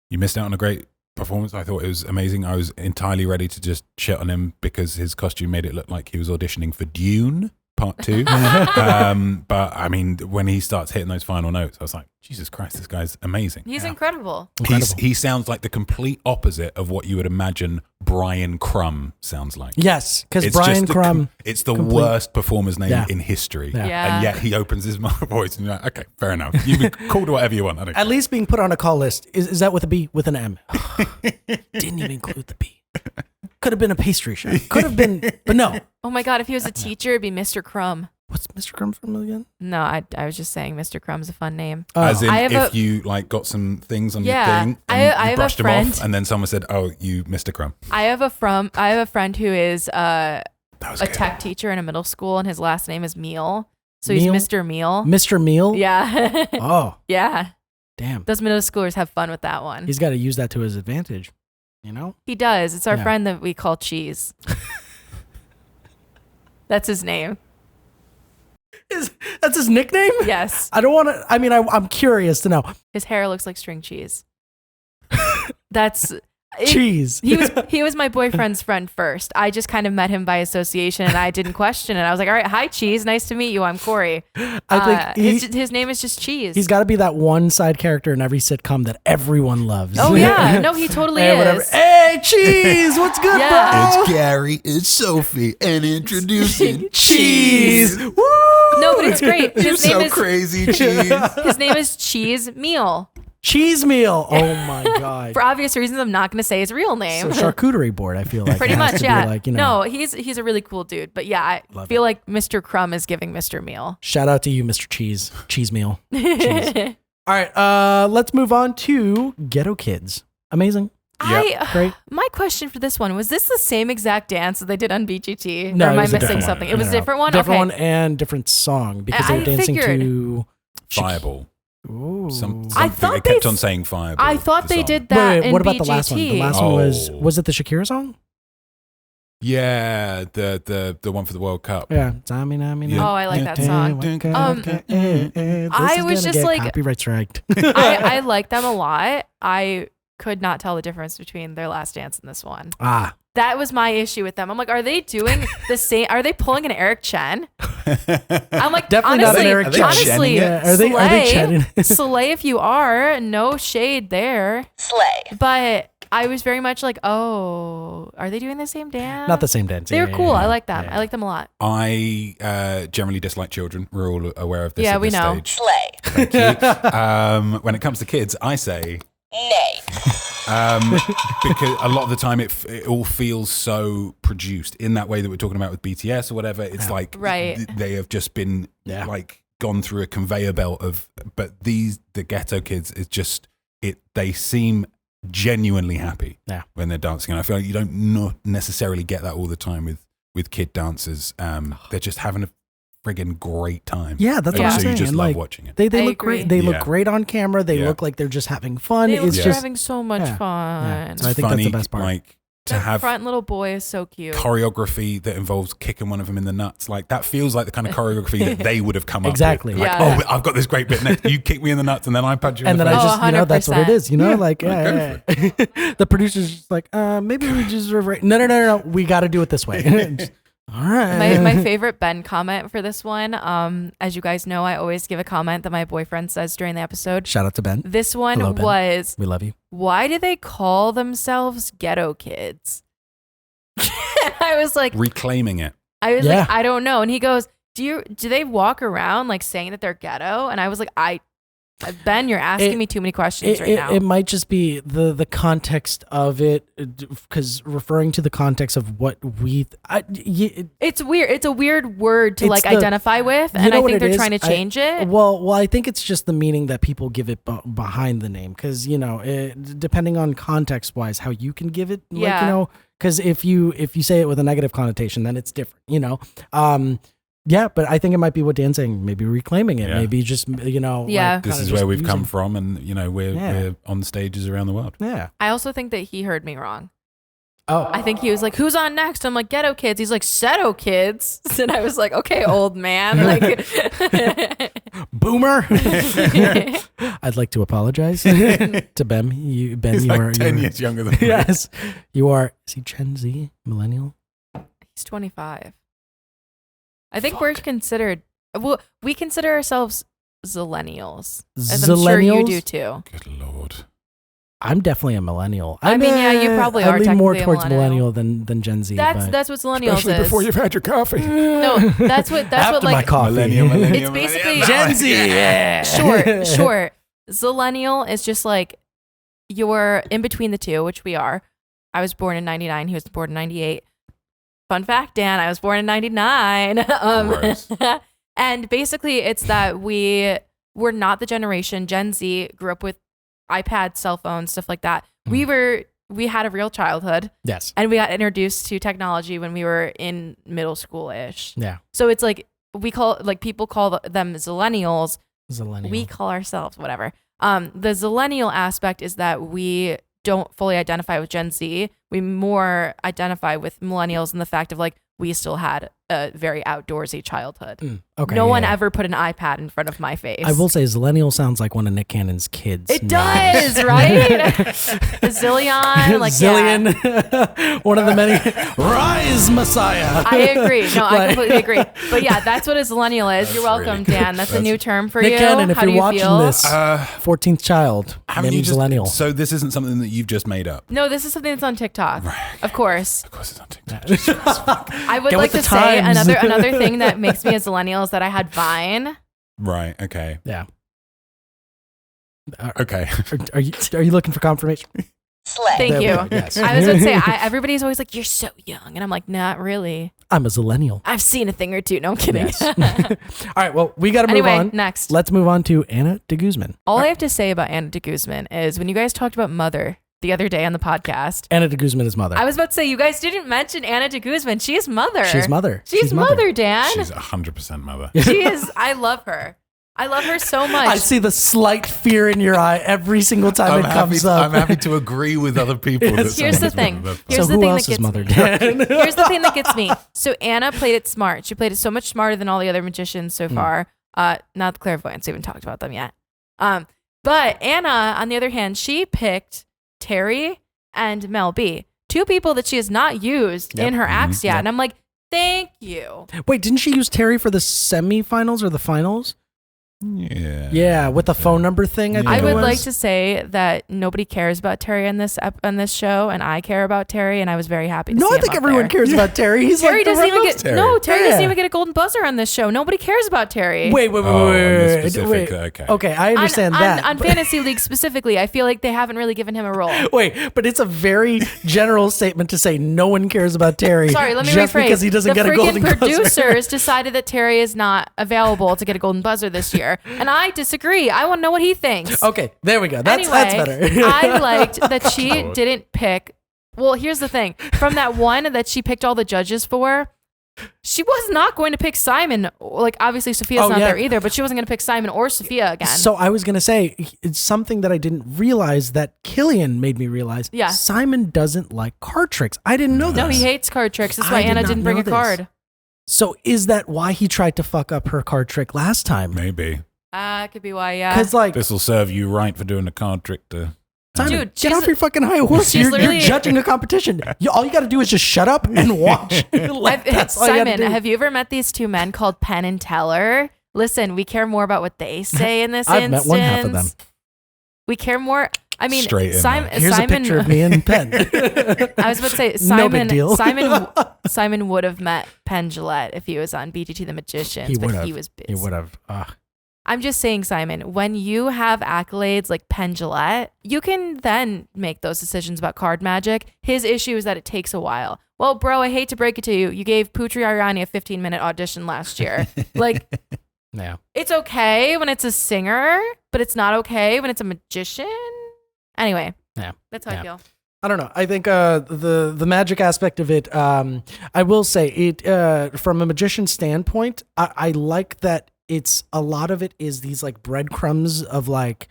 You missed out on a great performance. I thought it was amazing. I was entirely ready to just shit on him because his costume made it look like he was auditioning for Dune Part 2. But I mean, when he starts hitting those final notes, I was like, Jesus Christ, this guy's amazing. He's incredible. He sounds like the complete opposite of what you would imagine Brian Crum sounds like. Yes, because It's Brian just the Crum. it's the complete- worst performer's name Yeah. in history. Yeah. Yeah. And yet he opens his voice and you're like, okay, fair enough. You can call it whatever you want. I don't At least being put on a call list. Is that with a B? With an M? Didn't even include the B. Could have been a pastry chef. Could have been, but no. Oh my God, if he was a teacher, it'd be Mr. Crum. What's Mr. Crum from again? No, I was just saying Mr. Crum's a fun name. As in, I have if a- you like got some things on Yeah, your thing, I and have you a brushed them friend- off, and then someone said, "Oh, you Mr. Crum." I have a friend who is That was a good. tech teacher in a middle school, and his last name is Meal. So he's Meal? Mr. Meal. Mr. Meal? Yeah. Oh, Yeah. damn. Those middle schoolers have fun with that one. He's got to use that to his advantage. You know? He does. It's our Yeah. friend that we call Cheese. That's his name. That's his nickname? Yes. I don't want to. I mean, I'm curious to know. His hair looks like string cheese. That's Cheese. He was my boyfriend's friend first. I just kind of met him by association and I didn't question it. I was like, all right, hi Cheese. Nice to meet you. I'm Corey. I think his name is just Cheese. he's got to be that one side character in every sitcom that everyone loves. Oh yeah. No, he totally Hey, is. whatever. Hey, Cheese. What's good, Yeah. bro? It's Gary. It's Sophie, and introducing Cheese. Woo! No, but it's great. You're His name so is crazy, cheese. his name is Cheese Meal. Cheese meal. Oh my god. For obvious reasons, I'm not going to say his real name. So charcuterie board. I feel like Pretty it has much, to be yeah. like, you know. No, he's a really cool dude. But yeah, I Love feel like Mr. Crum is giving Mr. Meal. Shout out to you, Mr. Cheese. Cheese meal. Cheese. All right. Let's move on to Ghetto Kids. Amazing. Great. My question for this one, was this the same exact dance that they did on BGT? No, or am it I was a missing different one. something? It was a No. different one? Different Okay. one and different song because they were I dancing figured. to Fireball. Ooh. They thought kept they- on saying fireball. I thought the they song. did that Wait, in what about BGT. the last one? The last one Oh. was it the Shakira song? Yeah, the one for the World Cup. Yeah. Oh, I like that song. I was just like- copyright striked. I like them a lot. I could not tell the difference between their last dance and this one. Ah. That was my issue with them. I'm like, are they doing the same? Are they pulling an Eric Chen? I'm like, Definitely not an honestly, Eric Chen. honestly, Yeah, are they chatting? slay if you are. No shade there. Slay. But I was very much like, oh, are they doing the same dance? Not the same dance. They're Yeah, cool. yeah, I yeah. like them. Yeah. I like them a lot. I generally dislike children. We're all aware of this. Yeah, at we this know. Stage. Slay. Thank you. When it comes to kids, I say Nay. because a lot of the time it all feels so produced in that way that we're talking about with BTS or whatever. It's like Right. they have just been Yeah. like gone through a conveyor belt of. But the Ghetto Kids is just it. They seem genuinely happy Yeah. when they're dancing. And I feel like you don't not necessarily get that all the time with kid dancers. They're just having a friggin' great time. Yeah, that's what I'm So saying. you just And, love like, watching it. They I look agree. great. They look Yeah. great on camera. They Yeah. look like they're just having fun. They look It's they're just having so much yeah. fun. Yeah. It's I think that's funny, the best part. like to That have front little boy is so cute. choreography that involves kicking one of them in the nuts. Like that feels like the kind of choreography that they would have come Exactly. up with. Like, Yeah. oh, I've got this great bit next. You kick me in the nuts and then I punch you in and the then I face. just, that's what it 100%. is, Yeah. like, yeah. The producer's just like, maybe we just revert. No. We got to do it this way. Just, all right. My favorite Ben comment for this one, as you guys know, I always give a comment that my boyfriend says during the episode. Shout out to Ben. This one Hello, Ben. was, We love you. why do they call themselves Ghetto Kids? I was like, Reclaiming it. Yeah. I don't know. And he goes, do they walk around like saying that they're ghetto? And I was like, Ben, you're asking me too many questions right now. It might just be the context of it, because referring to the context of what we, It's weird. It's a weird word to It's like the- identify with, you and know I what think it they're is? trying to change it. Well, I think it's just the meaning that people give it behind the name, because depending on context wise, how you can give it, Yeah. because if you say it with a negative connotation, then it's different, Yeah, but I think it might be what Dan's saying. Maybe reclaiming it. Yeah. Maybe just Yeah. This is where we've come from, and we're on stages around the world. Yeah. I also think that he heard me wrong. Oh, I think he was like, "Who's on next?" I'm like, "Ghetto Kids." He's like, "Seto Kids," and I was like, "Okay, old man." Like, boomer. I'd like to apologize to Ben. Ben, He's you like are 10 you are- years younger than me. Yes, you are. Is he Gen Z, millennial? he's 25. I think we're considered. Well, we consider ourselves Zillenials, as I'm sure you do too. Good Lord. I'm definitely a millennial. I mean, yeah, you probably are I lean more technically a towards millennial than Gen Z. but That's what Zillenials Especially is. before you've had your coffee. No, that's what After my like coffee. It's basically Gen Z. Yeah. short. Zillennial is just like you're in between the two, which we are. I was born in 99. He was born in 98. Fun fact, Dan, I was born in 99. Gross. And basically it's that we're not the generation. Gen Z grew up with iPads, cell phones, stuff like that. We had a real childhood. Yes. And we got introduced to technology when we were in middle school-ish. Yeah. So it's like people call them Zillennials. Zillennial. We call ourselves whatever. The Zillennial aspect is that we don't fully identify with Gen Z. We more identify with millennials in the fact of like we still had a very outdoorsy childhood. Okay. No one yeah. ever put an iPad in front of my face. I will say, Zillennial sounds like one of Nick Cannon's kids. It names. does, right? Zillion, like Zillion, yeah. one of the many. Rise, Messiah. I agree. No, I Like- completely agree. But yeah, that's what a Zillennial is. You're welcome, really Dan. That's a new term for Nick you. Cannon, if How do you're you watching feel? this, 14th child, Haven't you named just, Zillennial. so this isn't something that you've just made up. No, this is something that's on TikTok. Of course. Of course it's on TikTok. I would Get like with to the say times. another thing that makes me a Zillennial is that I had Vine. Right, okay. Yeah. Okay. Are you looking for confirmation? Slay. Thank There we you. go, yes. I was going to say, everybody's always like, you're so young. And I'm like, not really. I'm a Zillennial. I've seen a thing or two. No, I'm kidding. Yes. All right. Well, we got to move Anyway, on. next. Let's move on to Anna DeGuzman. All I have to say about Anna DeGuzman is when you guys talked about Mother the other day on the podcast, Anna DeGuzman is mother. I was about to say, you guys didn't mention Anna DeGuzman. She is Mother. She's mother. She's mother, Dan. She's 100% mother. She is. I love her. I love her so much. I see the slight fear in your eye every single time it comes up. I'm happy to agree with other people. Yes. that Here's the someone's thing. mother. Here's so the who thing else that is gets mother? me. Dan? Here's the thing that gets me. So Anna played it smart. She played it so much smarter than all the other magicians so far. Not the Clairvoyants. We haven't talked about them yet. But Anna, on the other hand, she picked Terry and Mel B, two people that she has not used in her acts yet. Yep. And I'm like, thank you. Wait, didn't she use Terry for the semifinals or the finals? Yeah. Yeah, with the phone number thing. I think I it would was. like to say that nobody cares about Terry on this show, and I care about Terry, and I was very happy to No, see I him think up everyone there. cares about Terry. He's Terry like the doesn't even Rose. get Terry doesn't Yeah. even get a golden buzzer on this show. Nobody cares about Terry. Wait. Oh, on this specific, okay. Okay, I understand that. On Fantasy League specifically, I feel like they haven't really given him a role. Wait, but it's a very general statement to say no one cares about Terry. Sorry, let me just rephrase. because he doesn't the get a golden freaking buzzer. producers decided that Terry is not available to get a golden buzzer this year. here. And I disagree. I want to know what he thinks. Okay, there we go. That's better. I liked that she didn't pick. Well, here's the thing. From that one that she picked all the judges for, she was not going to pick Simon. Like, obviously, Sophia's not there either, but she wasn't going to pick Simon or Sophia again. So I was going to say, it's something that I didn't realize that Cillian made me realize. Yeah. Simon doesn't like card tricks. I didn't know that. No, he hates card tricks. That's why Anna didn't bring a card. So is that why he tried to fuck up her card trick last time? Maybe. Could be why, yeah. Because, like, This will serve you right for doing a card trick to... Simon, Dude, get off your fucking high horse. You're judging a competition. All you got to do is just shut up and watch. That's all you gotta Simon, do. have you ever met these two men called Penn and Teller? Listen, we care more about what they say in this I've instance. met one half of them. We care more. I mean, Straight in Simon. there. Here's Simon, a picture of me and Penn. I was about to say No Simon. big deal. Simon would have met Penn Jillette if he was on BGT the Magicians, He would but have. he was busy. He would have. I'm just saying, Simon, when you have accolades like Penn Jillette, you can then make those decisions about card magic. His issue is that it takes a while. Well, bro, I hate to break it to you. You gave Putri Ariani a 15-minute audition last year. Like, Yeah. it's okay when it's a singer, but it's not okay when it's a magician. Anyway, that's how I feel. I don't know. I think the magic aspect of it, I will say it from a magician standpoint, I like that it's a lot of it is these like breadcrumbs of like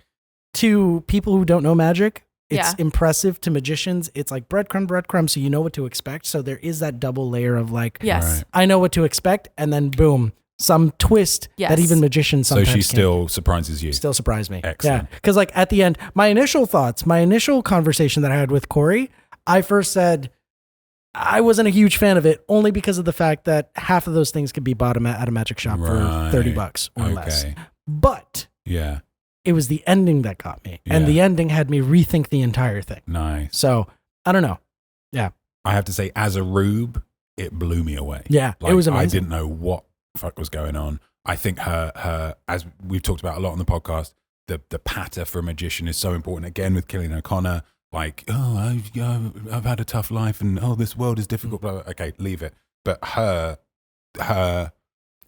to people who don't know magic. It's impressive to magicians. It's like breadcrumb, so you know what to expect. So there is that double layer of like, Yes. I know what to expect, and then boom, some twist that even magicians sometimes So she can't. still surprises you. Still surprised me. Excellent. Yeah. Because like at the end, my initial conversation that I had with Corey, I first said I wasn't a huge fan of it only because of the fact that half of those things could be bought at a magic shop for $30 or less. But yeah, it was the ending that got me. And the ending had me rethink the entire thing. Nice. So I don't know. Yeah. I have to say, as a rube, it blew me away. Yeah. Like, it was amazing. I didn't know what the fuck was going on. I think her, as we've talked about a lot on the podcast, the patter for a magician is so important. Again, with Cillian O'Connor, like, I've had a tough life and this world is difficult. Blah, blah. Okay, leave it. But her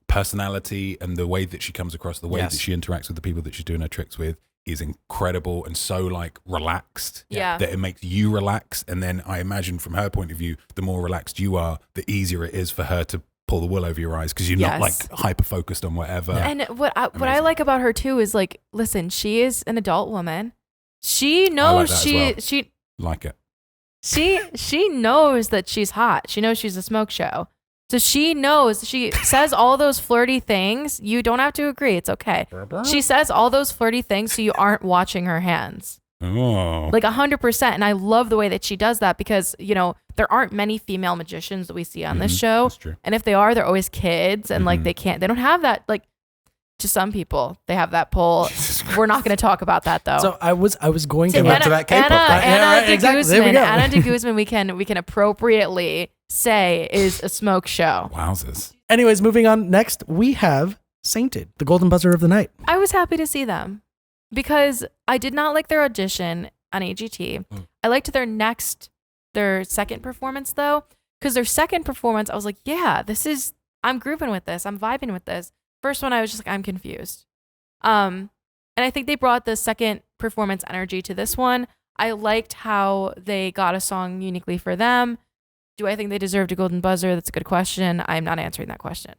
personality and the way that she comes across, the way that she interacts with the people that she's doing her tricks with is incredible and so like relaxed that it makes you relax. And then I imagine from her point of view, the more relaxed you are, the easier it is for her to pull the wool over your eyes because you're not like hyper focused on whatever. And what I like about her too is like, listen, she is an adult woman. She knows she like it. She knows that she's hot. She knows she's a smoke show. So she knows, she says all those flirty things. You don't have to agree. It's okay. She says all those flirty things so you aren't watching her hands. Oh. Like 100%. And I love the way that she does that because, you know, there aren't many female magicians that we see on this show. That's true. And if they are, they're always kids and like they don't have that, like, to some people, they have that pull. We're not going to talk about that though. So I was going to Anna, to that K-pop. Anna Exactly. There we DeGuzman, go. Anna DeGuzman, we can appropriately say is a smoke show. Wowzers. Anyways, moving on. Next, we have Sainted, the golden buzzer of the night. I was happy to see them because I did not like their audition on AGT. I liked their second performance though, because their second performance, I was like, yeah, I'm grooving with this. I'm vibing with this. First one, I was just like, I'm confused. And I think they brought the second performance energy to this one. I liked how they got a song uniquely for them. Do I think they deserved a golden buzzer? That's a good question. I'm not answering that question.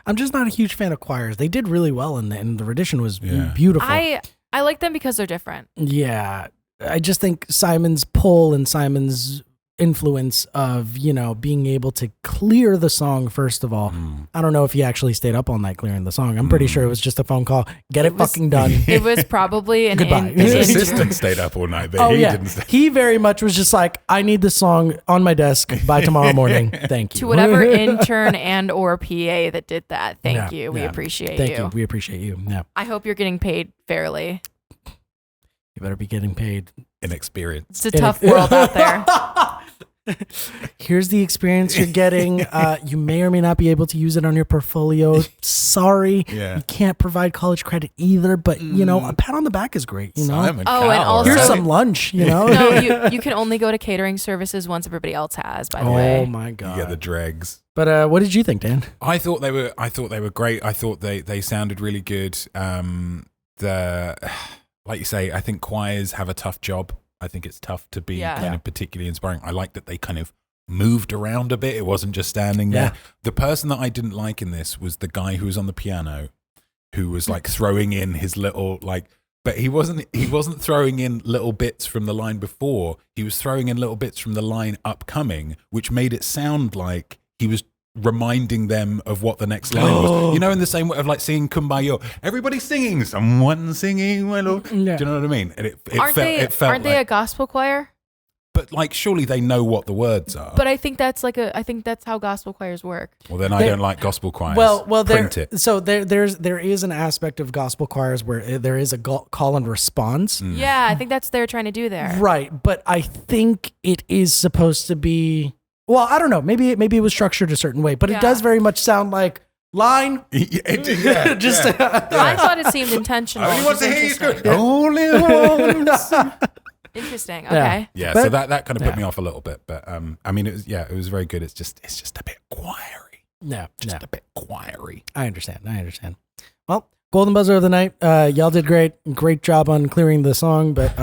I'm just not a huge fan of choirs. They did really well and the rendition was beautiful. I like them because they're different. Yeah. I just think Simon's pull and Simon's influence of, you know, being able to clear the song, first of all. I don't know if he actually stayed up all night clearing the song. I'm pretty sure it was just a phone call. Get it fucking done. It was probably an Goodbye. His assistant stayed up all night, but he didn't stay. He very much was just like, I need this song on my desk by tomorrow morning. Thank you. To whatever intern and or PA that did that. Thank you. We appreciate you. Thank you. We appreciate you. Yeah. I hope you're getting paid fairly. You better be getting paid. Inexperienced. It's a tough world out there. Here's the experience you're getting. You may or may not be able to use it on your portfolio. Sorry, Yeah. you can't provide college credit either. But you know, a pat on the back is great. You know, Simon Oh, and Cowell, also- here's right? some lunch. You know. No, you can only go to catering services once everybody else has. By the Oh way, my You god. get the dregs. But what did you think, Dan? I thought they were great. I thought they sounded really good. Like you say, I think choirs have a tough job. I think it's tough to be Yeah. kind of particularly inspiring. I like that they kind of moved around a bit. It wasn't just standing there. Yeah. The person that I didn't like in this was the guy who was on the piano, who was like throwing in his little but he wasn't throwing in little bits from the line before. He was throwing in little bits from the line upcoming, which made it sound like he was reminding them of what the next line was. You know, in the same way of like singing Kumbaya. Everybody's singing, someone singing, my Lord. Yeah. Do you know what I mean? And it aren't felt they like, a gospel choir? but like surely they know what the words are. But I think that's how gospel choirs work. Well, then I don't like gospel choirs. Well, print it. So there is an aspect of gospel choirs where there is a call and response. Yeah, I think that's they're trying to do there. Right, but I think it is supposed to be. Well, I don't know. Maybe it was structured a certain way, but Yeah. it does very much sound like line. Just I thought it seemed intentional. I only want to hear you Interesting. scream. Only once. Interesting. Yeah. Okay. Yeah, But- so that kind of put yeah. me off a little bit, but I mean, it was very good. It's just a bit choiry, No, just a bit choiry. I understand. Well, golden buzzer of the night. Y'all did great job on clearing the song, but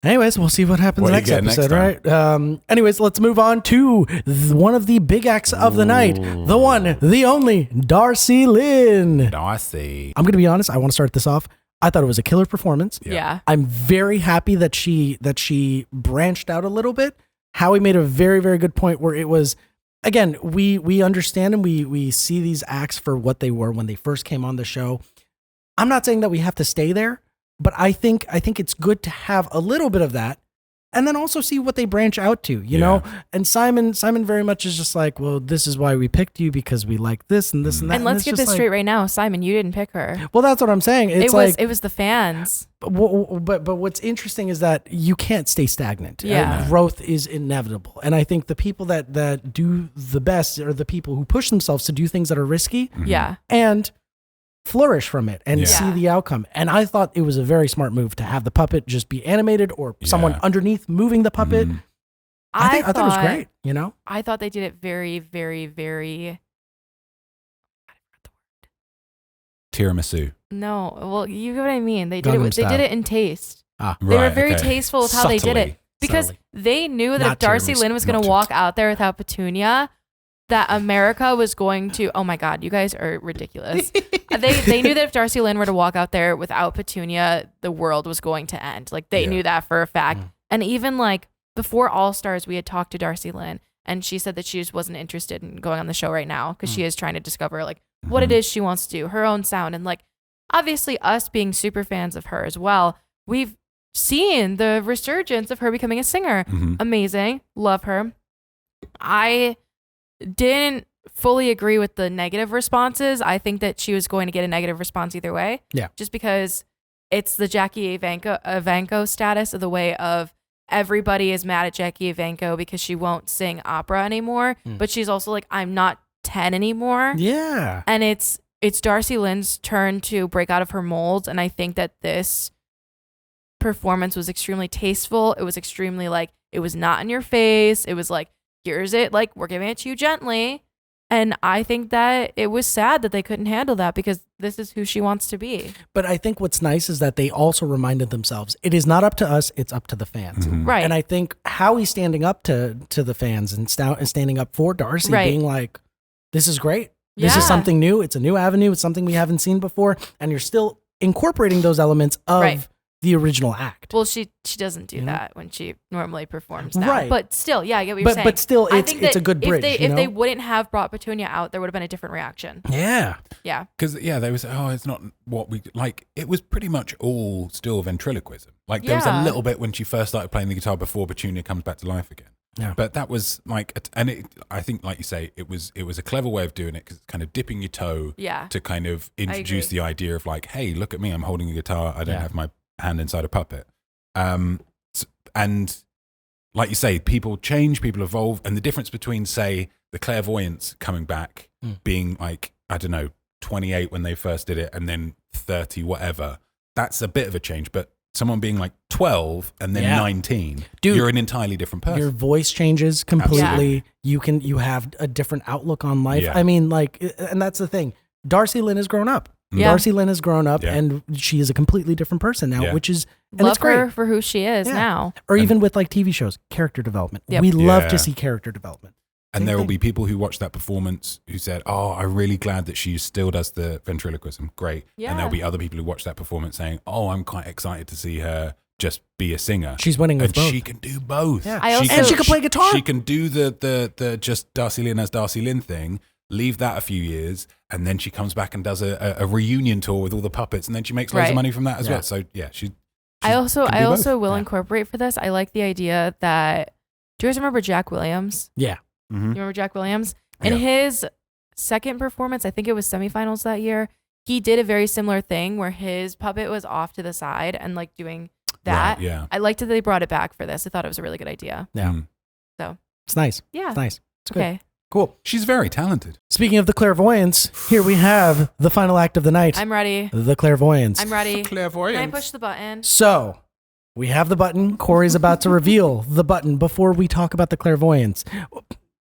anyways, we'll see what happens What do you next get next episode, right? Anyways, let's move on to one of the big acts of the night, the one, the only, Darci Lynne. Darci. I'm gonna be honest. I want to start this off. I thought it was a killer performance. Yeah. I'm very happy that she branched out a little bit. Howie made a very, very good point where it was, again, we understand and we see these acts for what they were when they first came on the show. I'm not saying that we have to stay there, but I think it's good to have a little bit of that and then also see what they branch out to, you know? And Simon very much is just like, well, this is why we picked you because we like this and this and that. And let's it's get just this like, straight right now, Simon. You didn't pick her. Well, that's what I'm saying. It's It was the fans. but what's interesting is that you can't stay stagnant. Yeah. Growth is inevitable. And I think the people that do the best are the people who push themselves to do things that are risky Yeah. and flourish from it and Yeah. see the outcome. And I thought it was a very smart move to have the puppet just be animated or someone underneath moving the puppet. I thought it was great, you know? I thought they did it very, very, very. Tiramisu. No, well, you know what I mean. They Gangnam did it. They Style. did it in taste. Ah, They were very tasteful with how they did it Subtly. because Subtly. they knew that Not if Darci tiramisu. Lynne was going Not to walk out there without Petunia, that America was going to. Oh my God, you guys are ridiculous. They knew that if Darci Lynne were to walk out there without Petunia, the world was going to end. Like they Yeah. knew that for a fact. And even like before All Stars, we had talked to Darci Lynne, and she said that she just wasn't interested in going on the show right now because she is trying to discover like what it is she wants to do, her own sound, and like obviously us being super fans of her as well. We've seen the resurgence of her becoming a singer. Amazing, love her. I didn't fully agree with the negative responses. I think that she was going to get a negative response either way. Yeah. Just because it's the Jackie Evancho status of the way of everybody is mad at Jackie Evancho because she won't sing opera anymore. But she's also like, I'm not 10 anymore. Yeah. And it's Darci Lynne's turn to break out of her mold. And I think that this performance was extremely tasteful. It was extremely like, it was not in your face. It was like, here's it. Like, we're giving it to you gently. And I think that it was sad that they couldn't handle that because this is who she wants to be. But I think what's nice is that they also reminded themselves, it is not up to us, it's up to the fans. Right. And I think Howie's standing up to the fans and standing up for Darci, Right. being like, this is great. This Yeah. is something new. It's a new avenue. It's something we haven't seen before. And you're still incorporating those elements of Right. the original act. Well, she doesn't do You know? that when she normally performs now. Right. But still, yeah, I get what you're saying. But still, I it's think a that good bridge. If they wouldn't have brought Petunia out, there would have been a different reaction. Yeah. Yeah. Because they was it's not what we like. It was pretty much all still ventriloquism. Like there was a Yeah. little bit when she first started playing the guitar before Petunia comes back to life again. Yeah. But that was like, I think, like you say, it was a clever way of doing it because it's kind of dipping your toe Yeah. to kind of introduce agree. the idea of like, hey, look at me, I'm holding a guitar. I don't Yeah. have my hand inside a puppet. And like you say, people change, people evolve, and the difference between, say, the Clairvoyants coming back, being like, I don't know, 28 when they first did it, and then 30, whatever. That's a bit of a change, but someone being like 12 and then 19, dude, you're an entirely different person. Your voice changes completely. You have a different outlook on life. Yeah. I mean, like, and that's the thing. Darci Lynne has grown up. Yeah. Darci Lynne has grown up, and she is a completely different person now, which is and love it's great. her for who she is now. Or even with like TV shows, character development. Yep. We love to see character development. And there will be people who watch that performance who said, "Oh, I'm really glad that she still does the ventriloquism. Great." Yeah. And there'll be other people who watch that performance saying, "Oh, I'm quite excited to see her just be a singer." She's winning with and both. she can do both. Yeah. And she can play guitar. She can do the just Darci Lynne as Darci Lynne thing. Leave that a few years, and then she comes back and does a reunion tour with all the puppets, and then she makes loads of money from that as well. So she I also both. will incorporate for this. I like the idea that. Do you guys remember Jack Williams? Yeah. You remember Jack Williams? In his second performance, I think it was semifinals that year, he did a very similar thing where his puppet was off to the side and like doing that. Right, yeah. I liked that they brought it back for this. I thought it was a really good idea. Yeah. So It's nice. yeah. It's nice. It's good. Okay. Cool. She's very talented. Speaking of the Clairvoyants, here we have the final act of the night. I'm ready. The Clairvoyants. I'm ready. Clairvoyance. Can I push the button? So, we have the button. Corey's about to reveal the button before we talk about the Clairvoyants.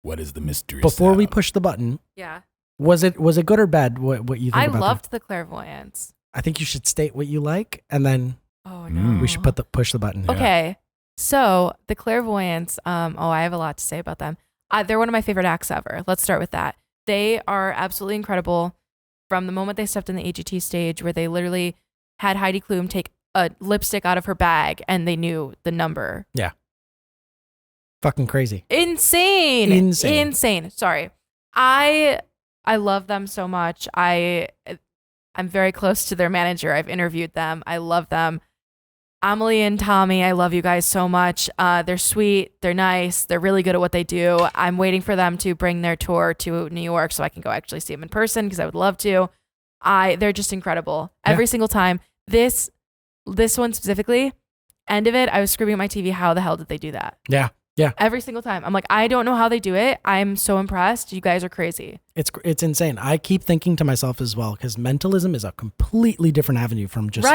What is the mystery? Before we sound? push the button, Yeah. was it good or bad? What you think I about loved the Clairvoyants. I think you should state what you like, and then Oh no. we should push the button. Yeah. Okay. So the Clairvoyants, I have a lot to say about them. They're one of my favorite acts ever. Let's start with that. They are absolutely incredible from the moment they stepped on the AGT stage where they literally had Heidi Klum take a lipstick out of her bag and they knew the number. Yeah. Fucking crazy. Insane. Sorry. I love them so much. I'm very close to their manager. I've interviewed them. I love them. Amelie and Tommy, I love you guys so much. They're sweet. They're nice. They're really good at what they do. I'm waiting for them to bring their tour to New York so I can go actually see them in person because I would love to. They're just incredible. Every single time. This one specifically, end of it, I was screaming at my TV, how the hell did they do that? Yeah. Yeah. Every single time. I'm like, I don't know how they do it. I'm so impressed. You guys are crazy. It's insane. I keep thinking to myself as well, because mentalism is a completely different avenue from just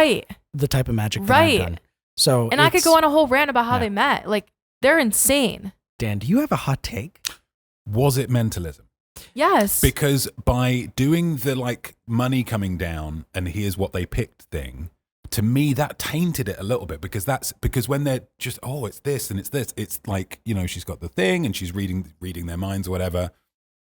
the type of magic that I've done. So and I could go on a whole rant about how they met. Like, they're insane. Dan, do you have a hot take? Was it mentalism? Yes. Because by doing the like money coming down and here's what they picked thing, to me that tainted it a little bit, because when they're just, oh, it's this and it's this, it's like, you know, she's got the thing and she's reading their minds or whatever.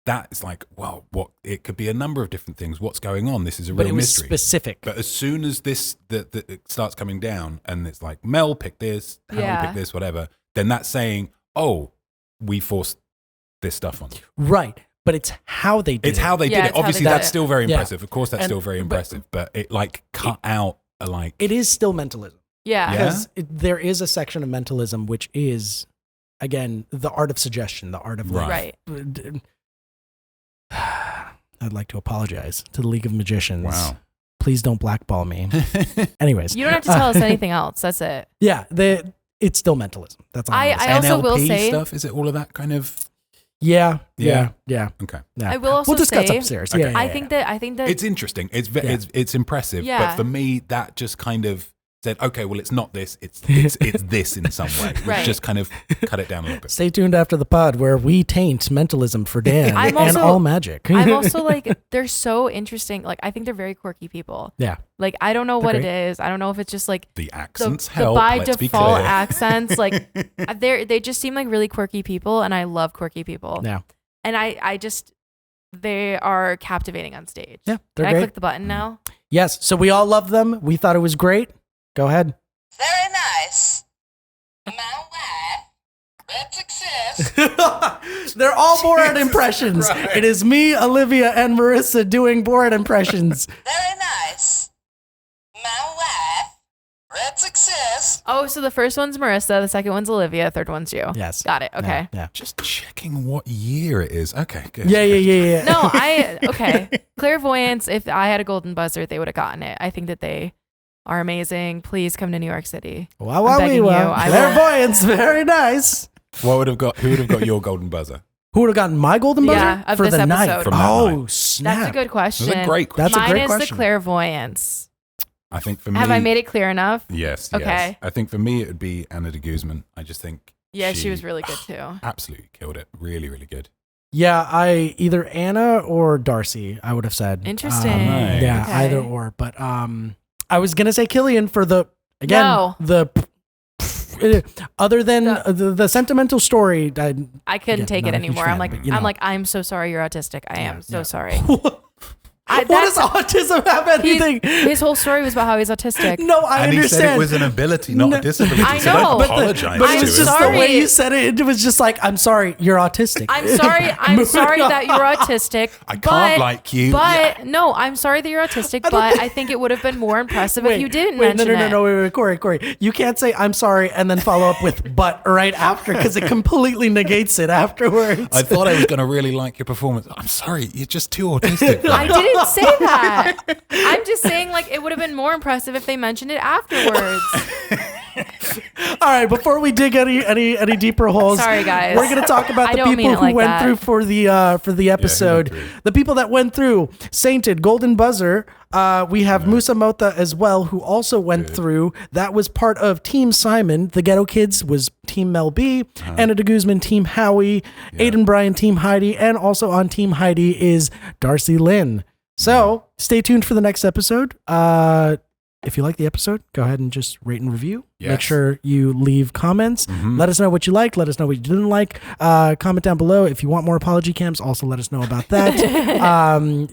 That is like, well, what it could be a number of different things. What's going on? This is a real mystery. Specific. But as soon as this it starts coming down and it's like Mel picked this, Harry picked this, whatever, then that's saying, oh, we forced this stuff on you. Right. But it's how they did it. It's how they did it. Obviously, that's still very impressive. Of course, that's still very impressive. But it like cut out a like. It is still mentalism. Yeah. Because there is a section of mentalism which is, again, the art of suggestion, the art of Right. I'd like to apologize to the League of Magicians. Wow. Please don't blackball me. Anyways. You don't have to tell us anything else. That's it. Yeah. It's still mentalism. That's all. I also will say stuff. Is it all of that kind of? Yeah. Okay. Yeah. I will also we'll discuss say, upstairs. Okay. Yeah. I think that It's interesting. It's impressive. Yeah. But for me, that just kind of said, okay, well, it's not this. It's this in some way. Right. Just kind of cut it down a little bit. Stay tuned after the pod where we taint mentalism for Dan and all magic. I'm also like, they're so interesting. Like, I think they're very quirky people. Yeah. Like, I don't know what great. it is. I don't know if it's just like The accents the help. by Let's be default clear. accents. Like, they just seem like really quirky people, and I love quirky people. Yeah. And I just, they are captivating on stage. Yeah. They're Can great. I click the button now? Yes. So we all love them. We thought it was great. Go ahead. Very nice. My wife, red success. They're all Borat impressions. Christ. It is me, Olivia, and Marissa doing Borat impressions. Very nice. My wife, red success. Oh, so the first one's Marissa, the second one's Olivia, third one's you. Yes. Got it. Okay. Yeah. Just checking what year it is. Okay, good. Yeah. No, okay. Clairvoyants, if I had a golden buzzer, they would have gotten it. I think that they are amazing. Please come to New York City. Wow, I'm begging you. I will- Clairvoyance, very nice. Who would have got your golden buzzer? Who would have gotten my golden buzzer Yeah, of for this the night? episode. From that Oh, night. snap. That's a good question. That's a great question. That's a Mine great is question. the Clairvoyants. I think for me, Have I made it clear enough? Yes. Okay. Yes. I think for me it would be Anna DeGuzman. I just think. Yeah, she was really good too. Absolutely killed it. Really, really good. Yeah, I either Anna or Darci, I would have said. Interesting. Right. Yeah, Okay. either or. But I was gonna say Cillian for the No. other than the sentimental story. I couldn't Again, take not it a huge anymore. fan, I'm like, but, you know. I'm so sorry you're autistic. I am so sorry. What does autism have anything? His whole story was about how he's autistic. No, I And understand. he said it was an ability, not a disability. I So know. don't But apologize But to it was him. just sorry. the way you said it. It was just like, I'm sorry, you're autistic. I'm sorry. I'm Moving sorry on. that you're autistic. I can't like you. But no, I'm sorry that you're autistic. But I think it would have been more impressive if you didn't mention it. No, wait, Corey. You can't say I'm sorry and then follow up with but right after because it completely negates it afterwards. I thought I was going to really like your performance. I'm sorry, you're just too autistic. I didn't say that. I'm just saying, like, it would have been more impressive if they mentioned it afterwards. All right, before we dig any deeper holes, Sorry, guys. we're going to talk about I the don't mean people it who like went that. through for the episode. through. The people that went through Sainted, Golden Buzzer. We have Musa Motha as well, who also went through. That was part of Team Simon. The Ghetto Kids was Team Mel B. Anna DeGuzman, Team Howie. Aidan Bryant, Team Heidi. And also on Team Heidi is Darci Lynne. So stay tuned for the next episode. If you like the episode, go ahead and just rate and review. Yes. Make sure you leave comments. Let us know what you liked. Let us know what you didn't like. Comment down below. If you want more apology cams, also let us know about that.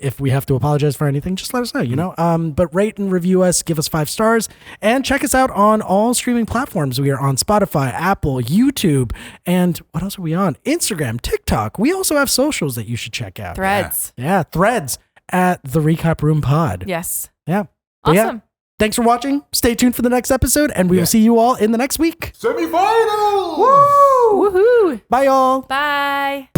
If we have to apologize for anything, just let us know, you know. But rate and review us. Give us 5 stars. And check us out on all streaming platforms. We are on Spotify, Apple, YouTube. And what else are we on? Instagram, TikTok. We also have socials that you should check out. Threads. Yeah, Threads at the Recap Room Pod. Yes. Yeah. But yeah, Awesome. thanks for watching. Stay tuned for the next episode, and we will see you all in the next week. Semi-final! Woo! Woohoo. Bye, y'all. Bye.